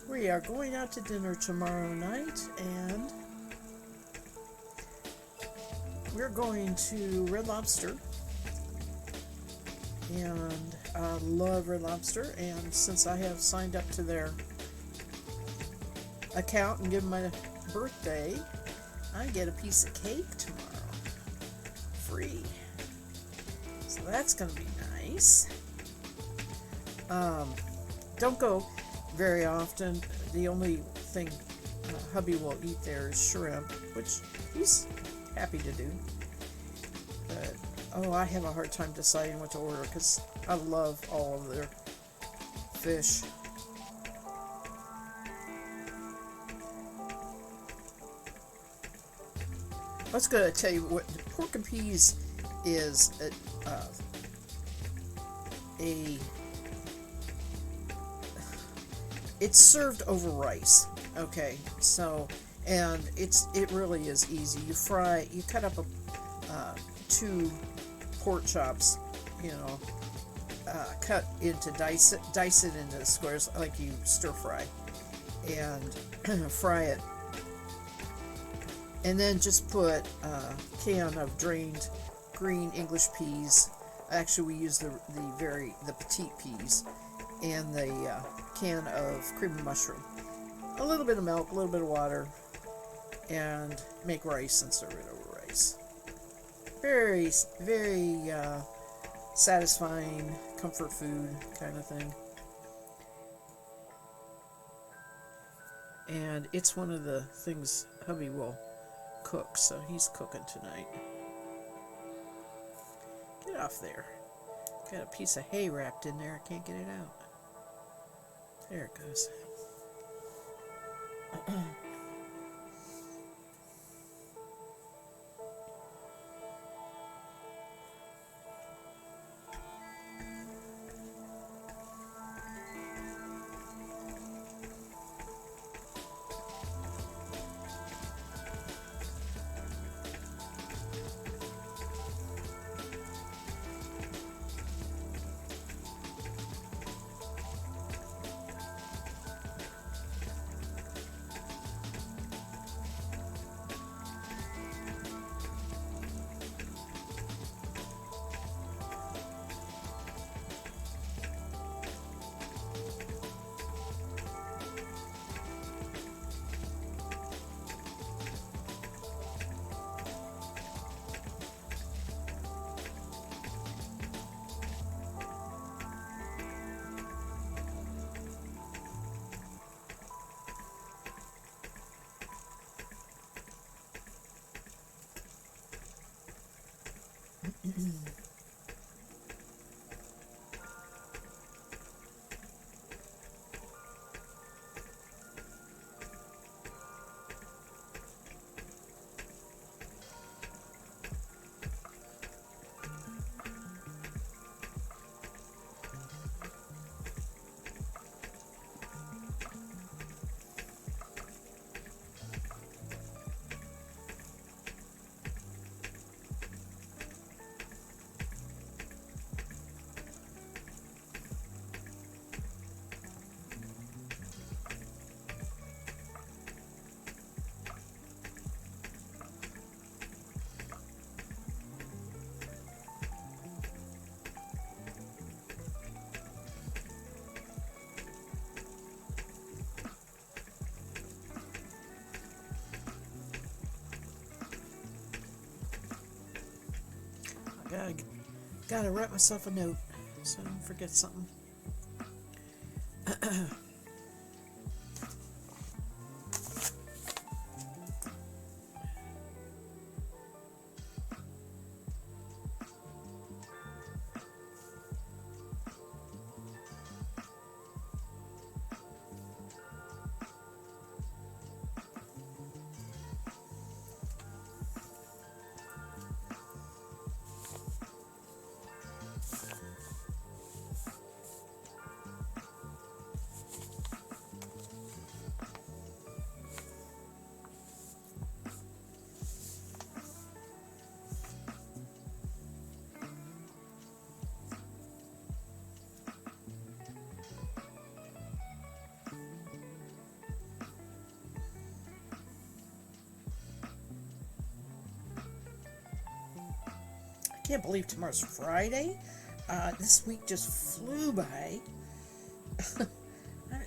We are going out to dinner tomorrow night, and we're going to Red Lobster. And I love Red Lobster, and since I have signed up to their account and given my birthday, I get a piece of cake tomorrow. Free. So that's going to be nice. Don't go very often. The only thing hubby will eat there is shrimp, which he's happy to do. But, oh, I have a hard time deciding what to order because I love all of their fish. I was going to tell you what pork and peas is. It's served over rice. Okay, so and it really is easy. You cut up two pork chops, cut into dice it into squares like you stir fry, and fry it. And then just put a can of drained green English peas. Actually, we use the petite peas, and the can of cream of mushroom. A little bit of milk, a little bit of water, and make rice and serve it over rice. Very, very satisfying comfort food kind of thing. And it's one of the things hubby will cook, so he's cooking tonight. Get off there. Got a piece of hay wrapped in there. I can't get it out. There it goes. Gotta write myself a note so I don't forget something. I can't believe tomorrow's Friday. This week just flew by.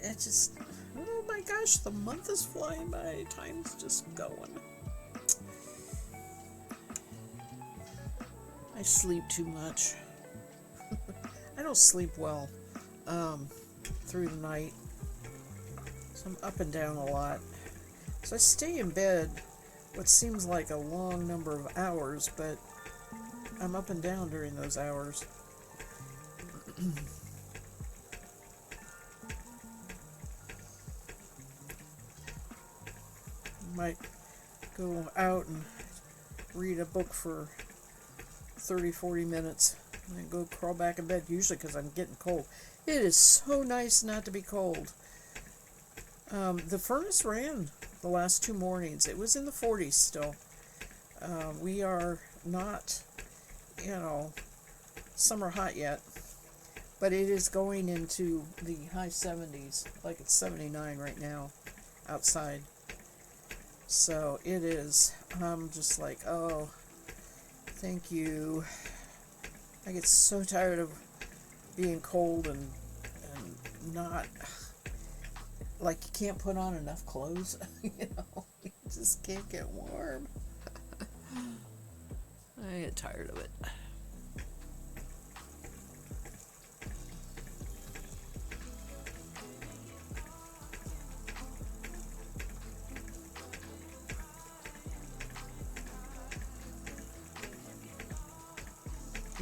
It just, oh my gosh, the month is flying by. Time's just going. I sleep too much. I don't sleep well through the night. So I'm up and down a lot. So I stay in bed what seems like a long number of hours, but I'm up and down during those hours. Might go out and read a book for 30, 40 minutes and then go crawl back in bed, usually because I'm getting cold. It is so nice not to be cold. The furnace ran the last 2 mornings. It was in the 40s still. We are not, summer hot yet, but it is going into the high 70s, like it's 79 right now outside. So it is. I'm just like, oh, thank you. I get so tired of being cold and not, like, you can't put on enough clothes. You just can't get warm. I get tired of it.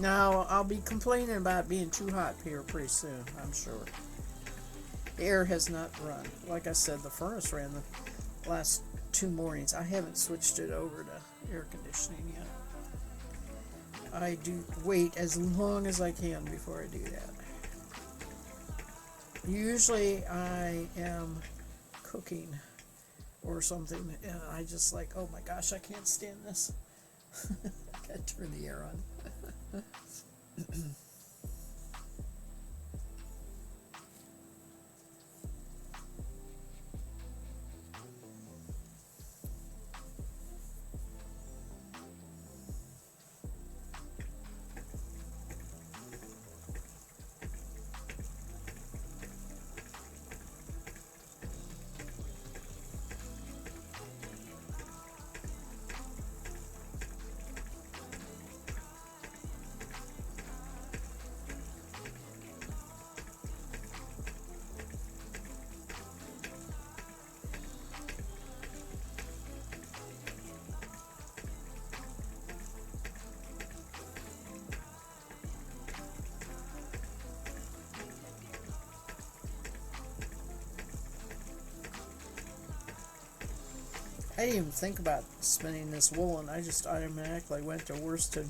Now, I'll be complaining about being too hot here pretty soon, I'm sure. The air has not run. Like I said, the furnace ran the last 2 mornings. I haven't switched it over to air conditioning yet. I do wait as long as I can before I do that. Usually I am cooking or something, and I just like, oh my gosh, I can't stand this. I gotta turn the air on. I didn't even think about spinning this woolen. I just automatically went to worsted.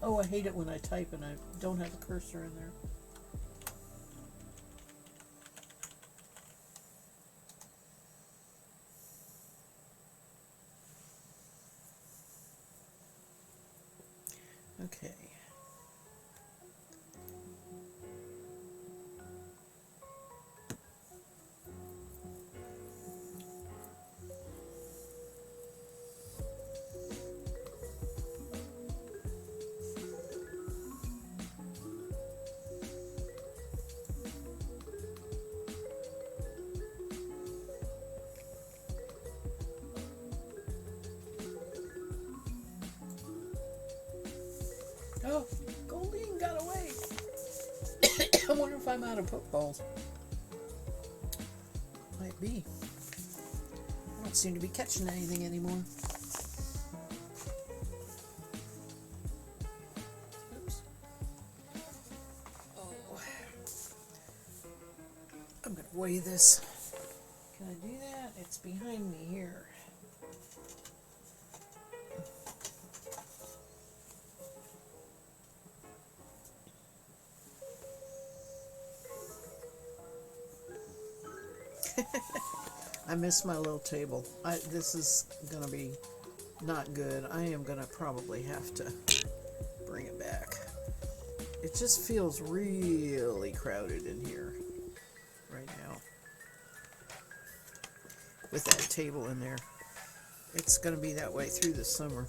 Oh, I hate it when I type and I don't have a cursor in there. Okay. Oh, Goldine got away. I wonder if I'm out of Pokeballs. Might be. I don't seem to be catching anything anymore. Oops. Oh. I'm going to weigh this. Can I do that? It's behind me here. I miss my little table. This is gonna be not good. I am gonna probably have to bring it back. It just feels really crowded in here right now with that table in there. It's gonna be that way through the summer.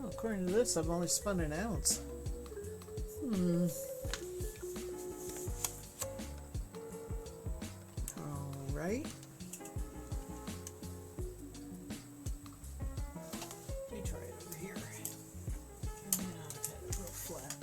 According to this, I've only spun an ounce. All right. Let me try it over here. And then I'll have it real flat.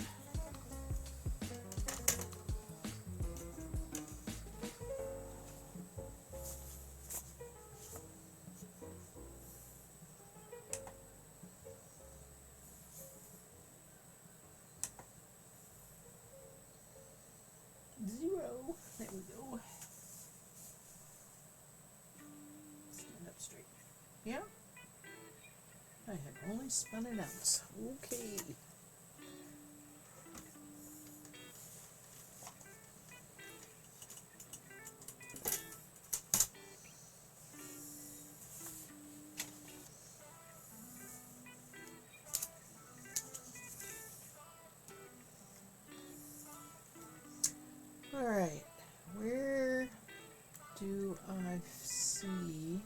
Zero. There we go. Stand up straight. Yeah? I have only spun an ounce. Okay. All right, where do I see?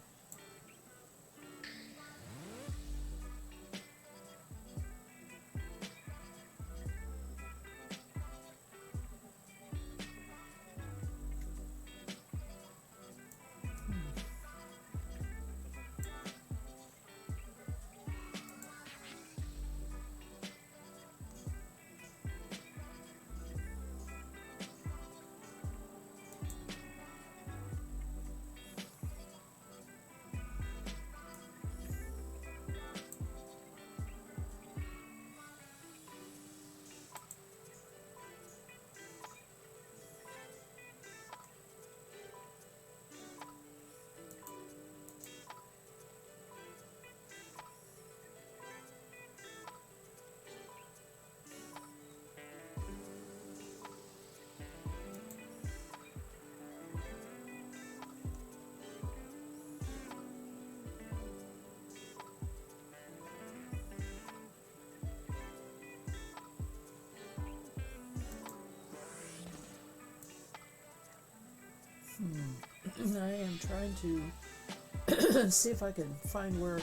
I am trying to see if I can find where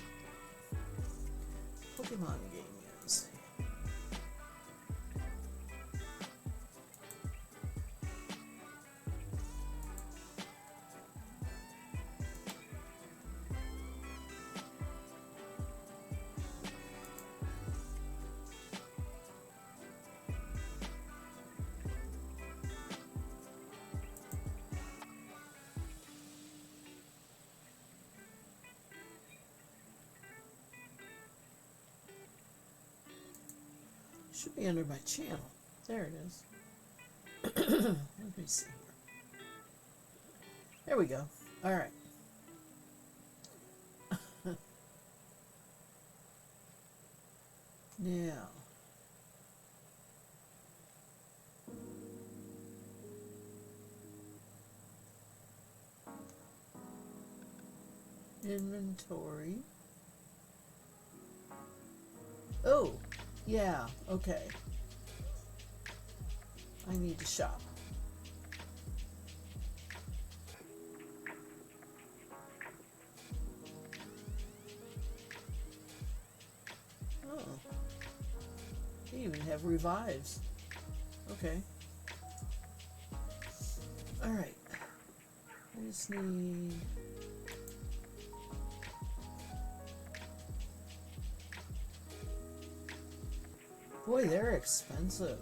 Pokemon game is. Should be under my channel. There it is. Let me see here. There we go. All right. Now. Inventory. Oh, yeah, okay. I need to shop. even have revives. Okay. Alright. I just need... Boy, they're expensive.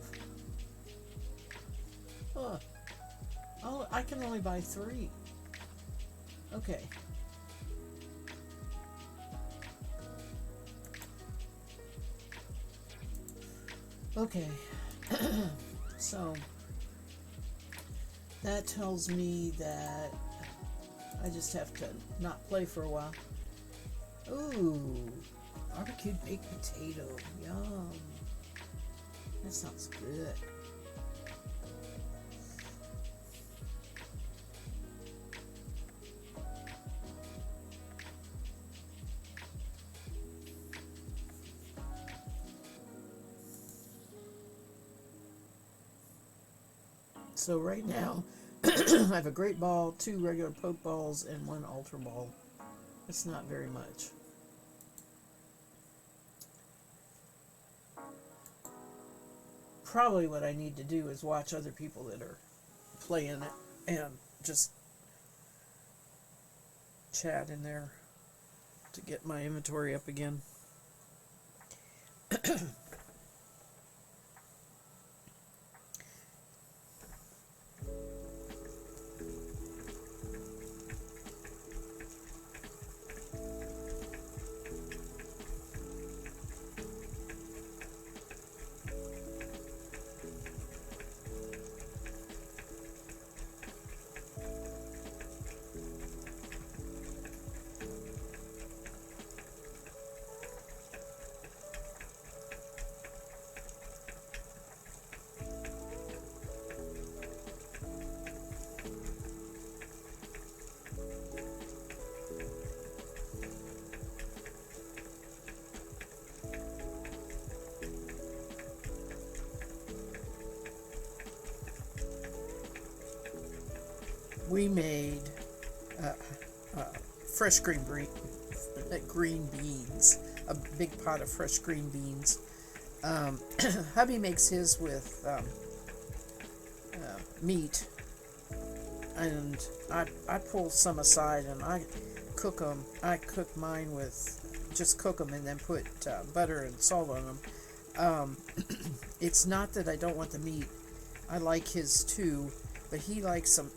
Huh. I can only buy 3. Okay. Okay. So that tells me that I just have to not play for a while. Ooh, barbecued baked potato. Yum. That sounds good. So right now, I have a great ball, 2 regular poke balls, and 1 ultra ball. It's not very much. Probably what I need to do is watch other people that are playing it and just chat in there to get my inventory up again. We made fresh green beans, a big pot of fresh green beans. Hubby makes his with meat, and I pull some aside and I cook them. I cook mine with, just cook them and then put butter and salt on them. It's not that I don't want the meat. I like his too, but he likes them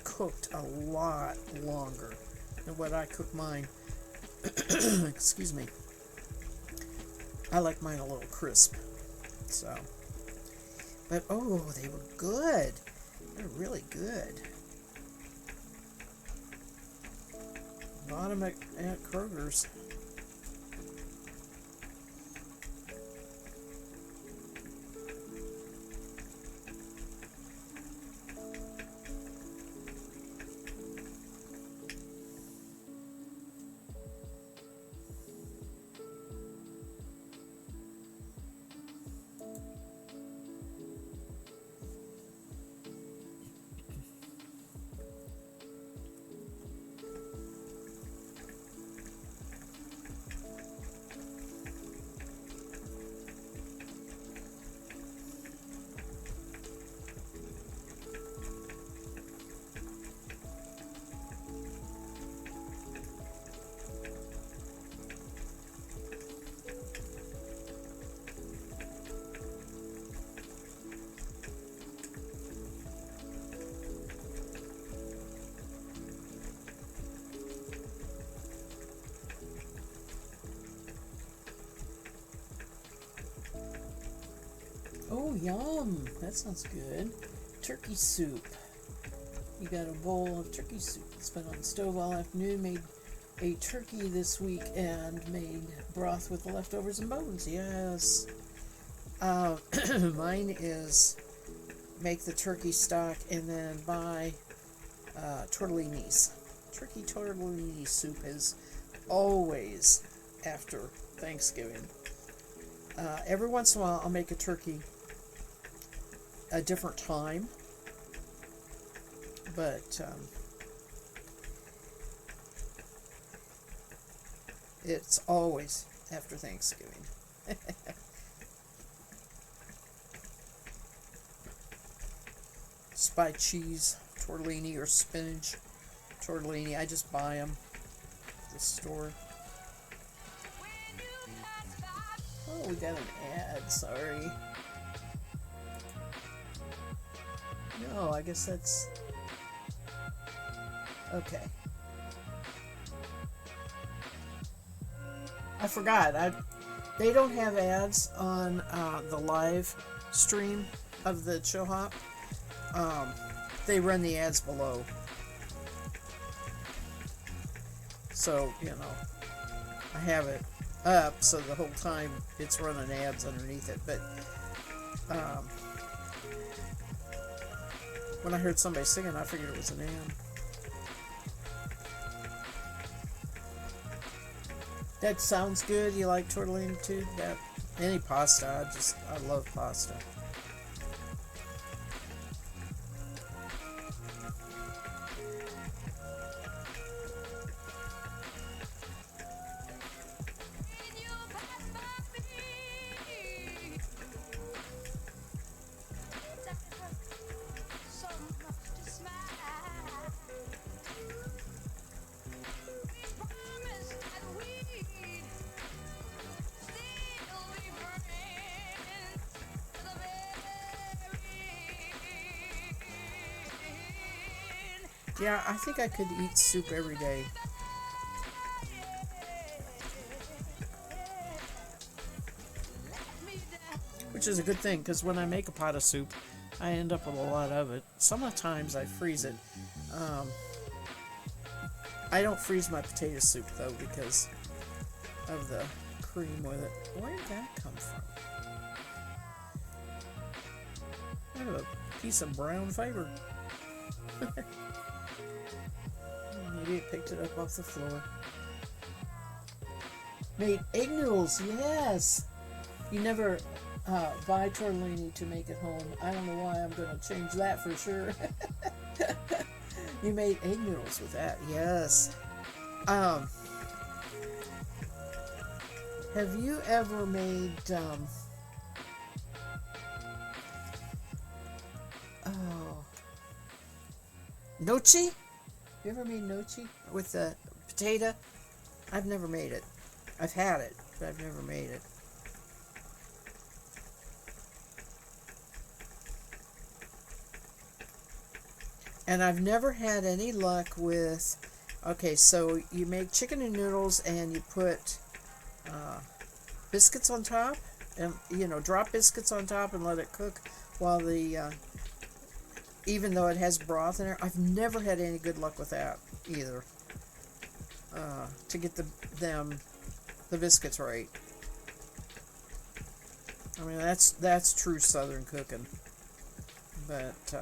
cooked a lot longer than what I cook mine. Excuse me. I like mine a little crisp. So, but oh, they were good. They're really good. Bought them at Kroger's. Oh, yum. That sounds good. Turkey soup. You got a bowl of turkey soup. It's been on the stove all afternoon. Made a turkey this week and made broth with the leftovers and bones. Yes. Mine is make the turkey stock and then buy tortellinis. Turkey tortellini soup is always after Thanksgiving. Every once in a while I'll make a turkey a different time, but it's always after Thanksgiving. just buy cheese tortellini or spinach tortellini. I just buy them at the store. Oh, we got an ad. Sorry. No, I guess that's... Okay. I forgot. They don't have ads on the live stream of the Chill Hop. They run the ads below. So, you know, I have it up so the whole time it's running ads underneath it. But when I heard somebody singing, I figured it was an ad. That sounds good. You like tortellini too? That any pasta. I love pasta. Yeah, I think I could eat soup every day. Which is a good thing, because when I make a pot of soup, I end up with a lot of it. Some of the times I freeze it. I don't freeze my potato soup, though, because of the cream with it. Where did that come from? I have a piece of brown fiber. Maybe it picked it up off the floor. Made egg noodles, yes! You never buy tortellini to make at home. I don't know why. I'm going to change that for sure. You made egg noodles with that, yes. Have you ever made gnocchi? You ever made gnocchi with the potato? I've never made it. I've had it, but I've never made it. And I've never had any luck with... Okay, so you make chicken and noodles and you put biscuits on top. And, you know, drop biscuits on top and let it cook while the... even though it has broth in it. I've never had any good luck with that either. To get the biscuits right. I mean, that's true Southern cooking. But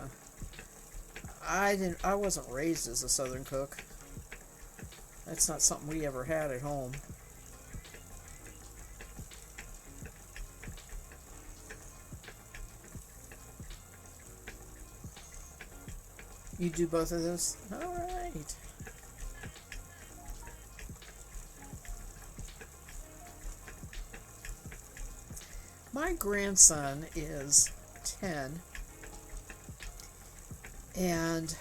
I wasn't raised as a Southern cook. That's not something we ever had at home. You do both of those? Alright. My grandson is 10. And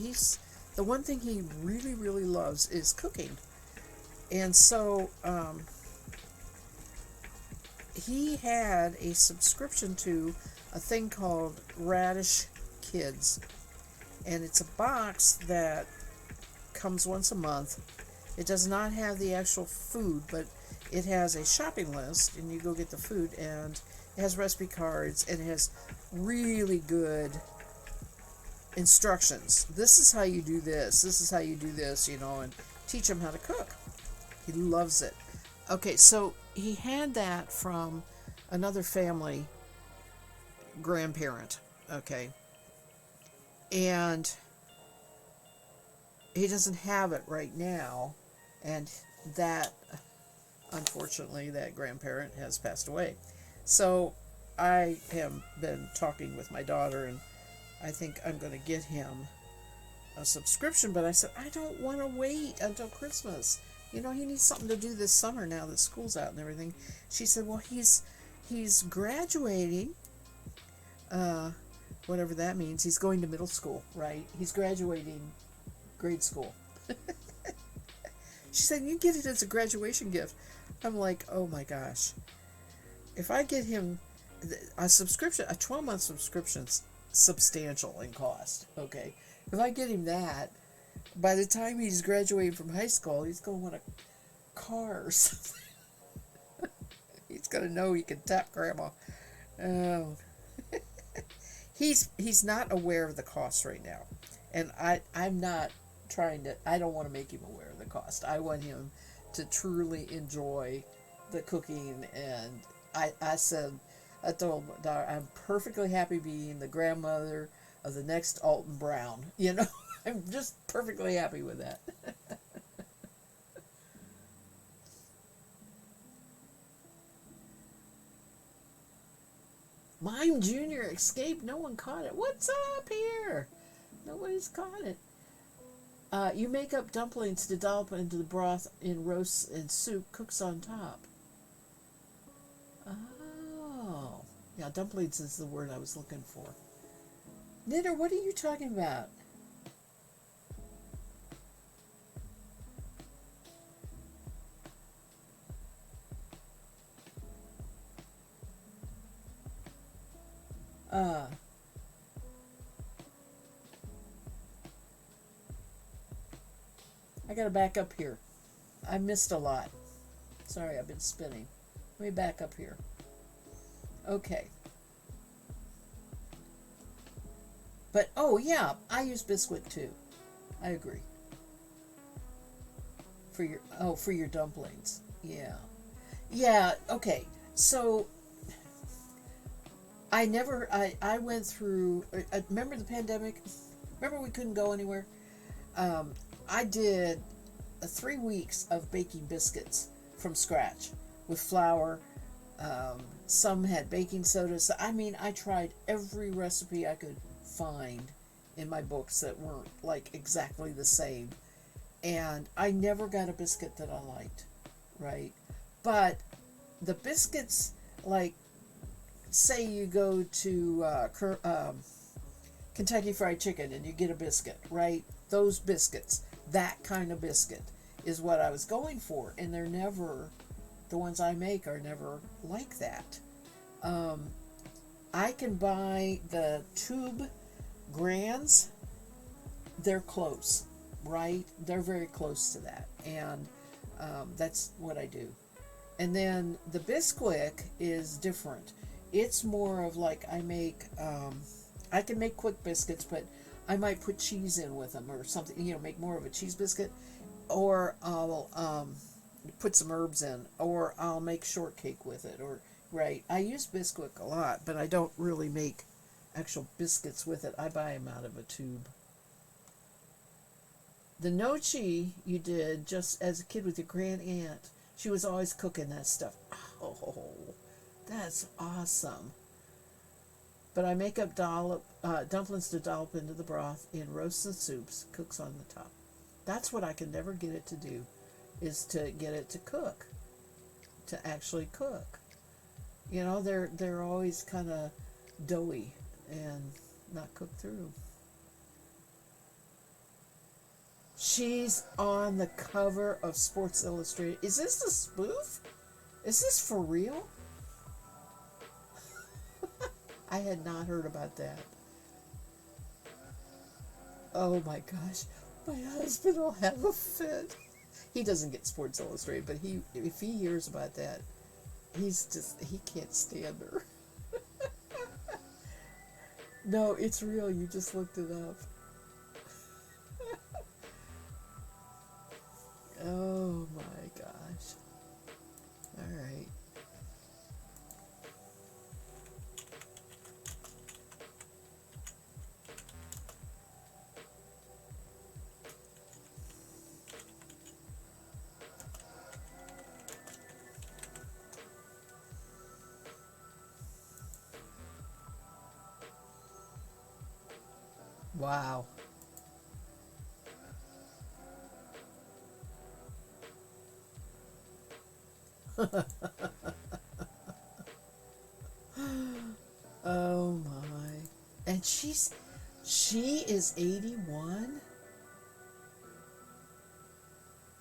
he's the one thing he really, really loves is cooking. And so he had a subscription to a thing called Radish Kids, and it's a box that comes once a month. It does not have the actual food, but it has a shopping list, and you go get the food, and it has recipe cards, and it has really good instructions. This is how you do this. This is how you do this, you know, and teach him how to cook. He loves it. Okay, so he had that from another family grandparent, okay, and he doesn't have it right now, and that, unfortunately, that grandparent has passed away. So I have been talking with my daughter, and I think I'm going to get him a subscription, but I said, I don't want to wait until Christmas. You know, he needs something to do this summer now that school's out and everything. She said, well, he's He's graduating, uh, whatever that means. He's going to middle school, right? He's graduating grade school. She said, "You get it as a graduation gift." I'm like, oh my gosh. If I get him a subscription, a 12-month subscription's substantial in cost, okay? If I get him that, by the time he's graduating from high school, he's going to want a car or something. He's going to know he can tap grandma. Oh. He's not aware of the cost right now. And I'm not trying to, I don't want to make him aware of the cost. I want him to truly enjoy the cooking. And I said, I told my daughter, I'm perfectly happy being the grandmother of the next Alton Brown. You know, I'm just perfectly happy with that. Mime Jr. escaped. No one caught it. What's up here? Nobody's caught it. You make up dumplings to dollop into the broth in roast and soup. Cooks on top. Oh. Yeah, dumplings is the word I was looking for. Knitter, what are you talking about? Uh, I gotta back up here. I missed a lot. Sorry, I've been spinning. Let me back up here. Okay. But, oh yeah, I use Bisquick too. I agree. For your dumplings. Yeah. Yeah, okay. So, I went through, remember the pandemic? Remember we couldn't go anywhere? Um, I did 3 weeks of baking biscuits from scratch with flour. Some had baking soda. So, I mean, I tried every recipe I could find in my books that weren't like exactly the same. And I never got a biscuit that I liked, right? But the biscuits, like, say you go to Kentucky Fried Chicken and you get a biscuit, right? Those biscuits, that kind of biscuit is what I was going for. And they're never, the ones I make are never like that. Um, I can buy the tube grands, they're close, right? They're very close to that. And that's what I do. And then the Bisquick is different. It's more of like I can make quick biscuits, but I might put cheese in with them or something, make more of a cheese biscuit. Or I'll put some herbs in, or I'll make shortcake with it, or, right. I use Bisquick a lot, but I don't really make actual biscuits with it. I buy them out of a tube. The nochi you did just as a kid with your grand aunt. She was always cooking that stuff. Oh, that's awesome. But I make up dumplings to dollop into the broth in roasts and soups, cooks on the top. That's what I can never get it to do, is to get it to cook, to actually cook. They're always kind of doughy and not cooked through. She's on the cover of Sports Illustrated. Is this a spoof? Is this for real? I had not heard about that. Oh my gosh. My husband will have a fit. He doesn't get Sports Illustrated, but if he hears about that, he can't stand her. No, it's real. You just looked it up. Oh my gosh. All right. Wow. And she is 81.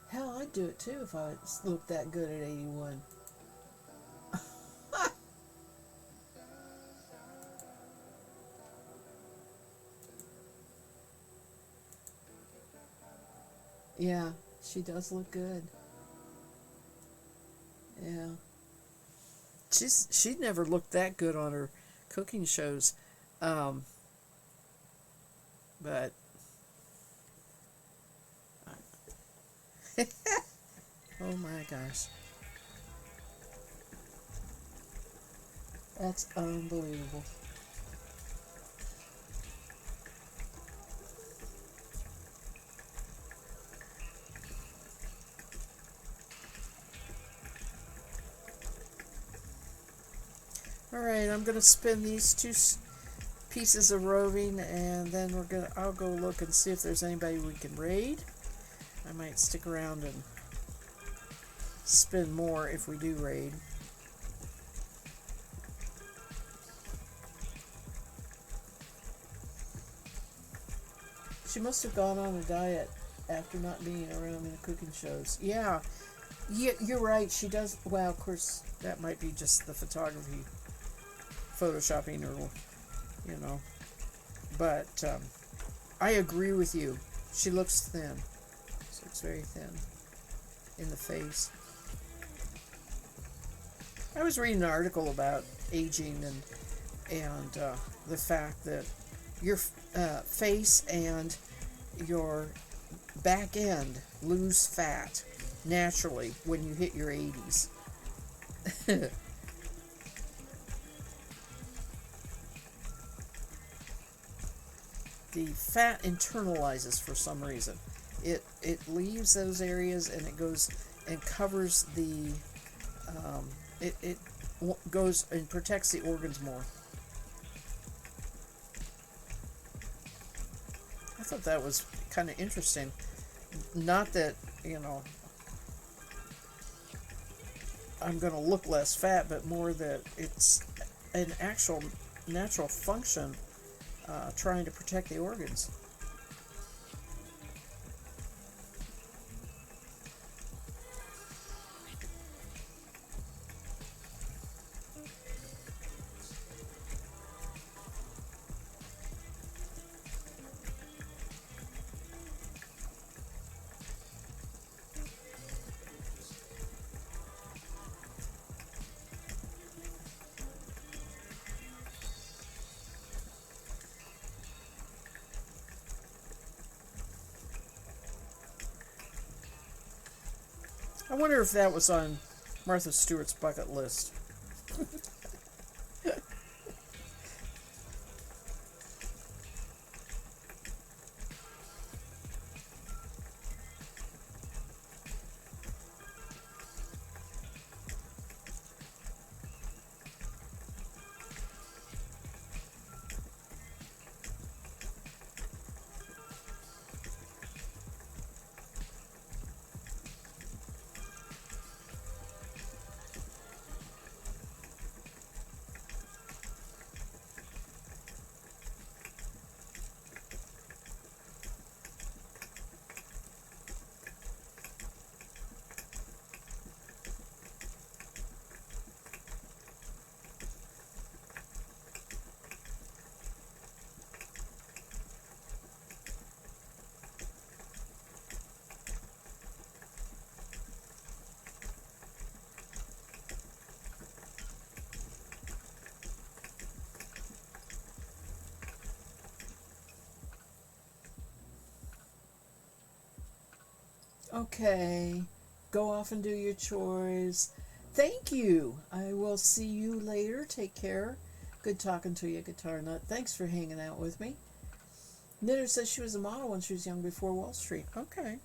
Hell, I'd do it too if I looked that good at 81. Yeah, she does look good. Yeah. She'd never looked that good on her cooking shows. Um, but oh my gosh. That's unbelievable. All right, I'm gonna spin these two pieces of roving, and then I'll go look and see if there's anybody we can raid. I might stick around and spin more if we do raid. She must have gone on a diet after not being around in the cooking shows. Yeah, you're right. She does. Well, of course, that might be just the photography, photoshopping, or you know. But I agree with you. She looks thin. She looks very thin in the face. I was reading an article about aging and the fact that your face and your back end lose fat naturally when you hit your 80s. The fat internalizes for some reason. It leaves those areas and it goes and covers the it goes and protects the organs more. I thought that was kind of interesting. Not that, I'm going to look less fat, but more that it's an actual natural function trying to protect the organs. I wonder if that was on Martha Stewart's bucket list. Okay, go off and do your chores. Thank you. I will see you later. Take care. Good talking to you, Guitar Nut. Thanks for hanging out with me. Knitter says she was a model when she was young before Wall Street. Okay.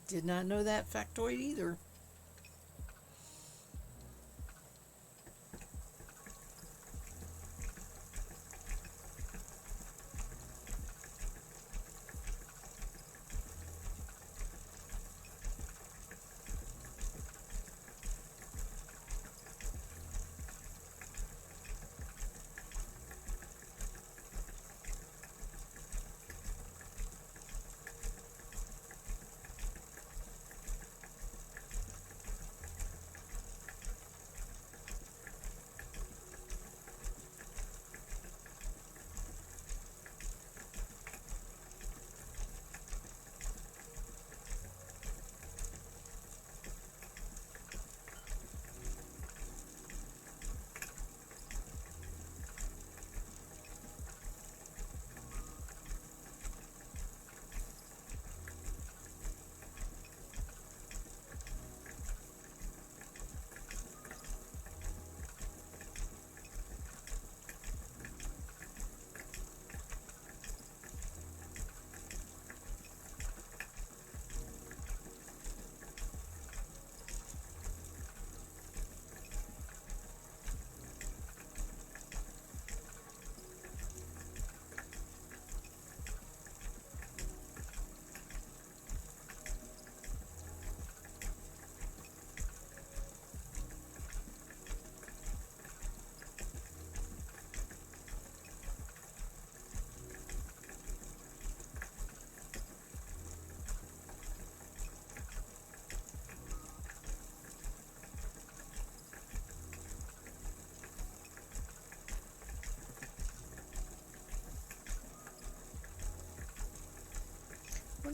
Did not know that factoid either.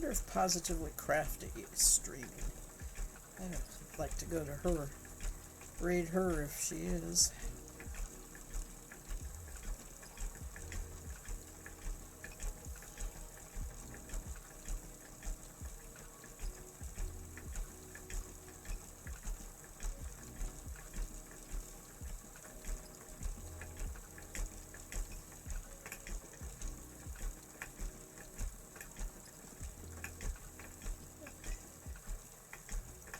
wonder if Positively Crafty is streaming. I'd like to go to her, raid her if she is.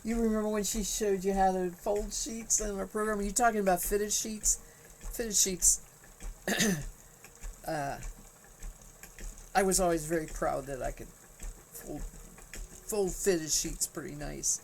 You remember when she showed you how to fold sheets in her program? Are you talking about fitted sheets? Fitted sheets. I was always very proud that I could fold fitted sheets pretty nice.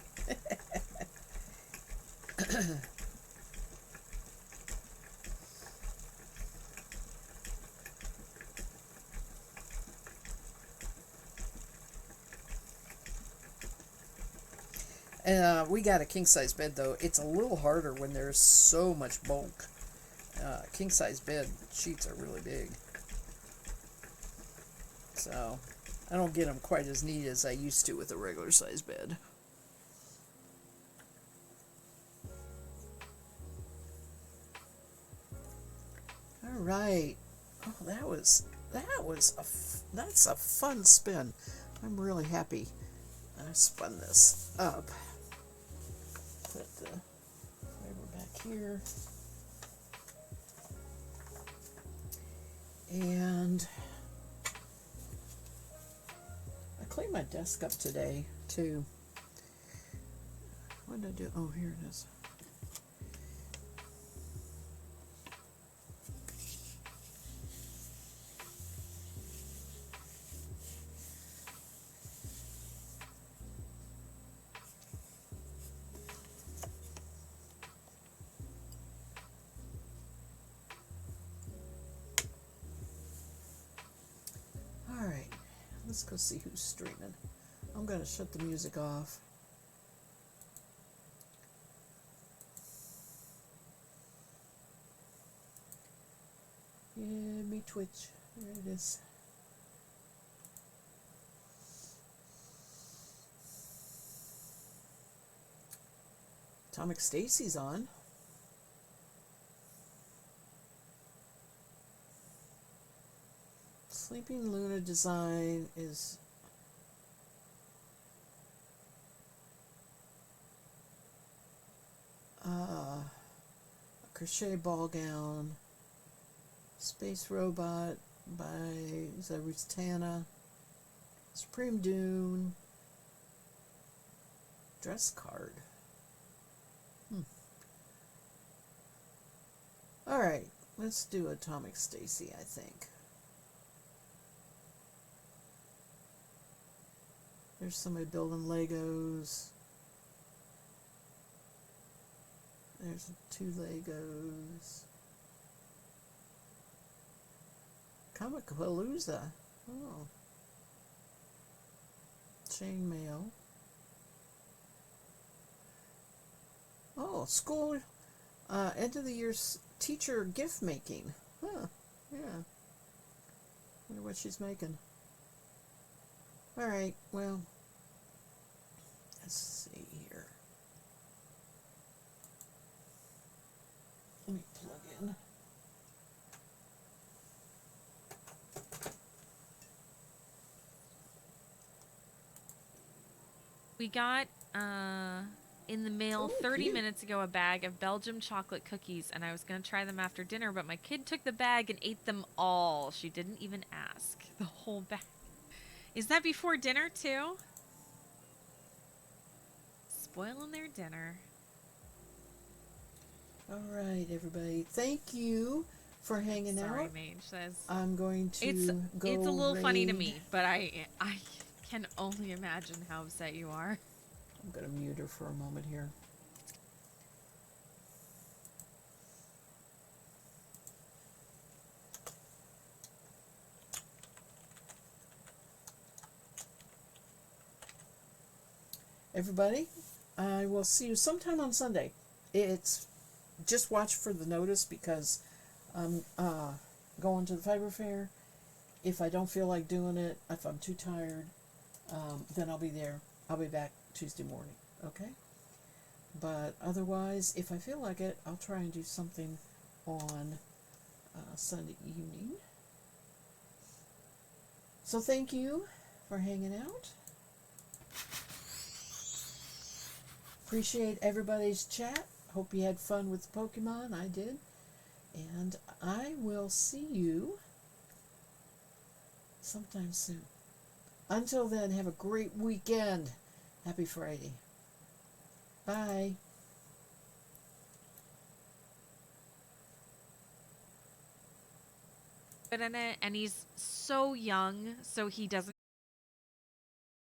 We got a king size bed though. It's a little harder when there's so much bulk. King size bed sheets are really big, so I don't get them quite as neat as I used to with a regular size bed. All right. Oh, that's a fun spin. I'm really happy I spun this up. Put the fiber back here. And I cleaned my desk up today too. What did I do? Oh, here it is. Let's go see who's streaming. I'm going to shut the music off. Yeah, me Twitch. There it is. Atomic Stacy's on. Sleeping Luna Design is a crochet ball gown. Space Robot by Zarustana. Supreme Dune. Dress card. Alright, let's do Atomic Stacy, I think. There's somebody building Legos. There's 2 Legos. Comicpalooza. Oh. Chainmail. Oh, school. End of the year teacher gift making. Huh. Yeah. Wonder what she's making. Alright, well, let's see here. Let me plug in. We got in the mail 30 minutes ago a bag of Belgium chocolate cookies, and I was going to try them after dinner, but my kid took the bag and ate them all. She didn't even ask. The whole bag. Is that before dinner, too? Spoiling their dinner. All right, everybody. Thank you for hanging out. Sorry, Mage. I'm going to go It's a little raid. funny to me, but I can only imagine how upset you are. I'm going to mute her for a moment here. Everybody, I will see you sometime on Sunday. It's just watch for the notice because I'm going to the fiber fair. If I don't feel like doing it, if I'm too tired, then I'll be there. I'll be back Tuesday morning. Okay. But otherwise, if I feel like it, I'll try and do something on Sunday evening. So thank you for hanging out. Appreciate everybody's chat. Hope you had fun with Pokemon. I did. And I will see you sometime soon. Until then, have a great weekend. Happy Friday. Bye. But in it, and he's so young, so he doesn't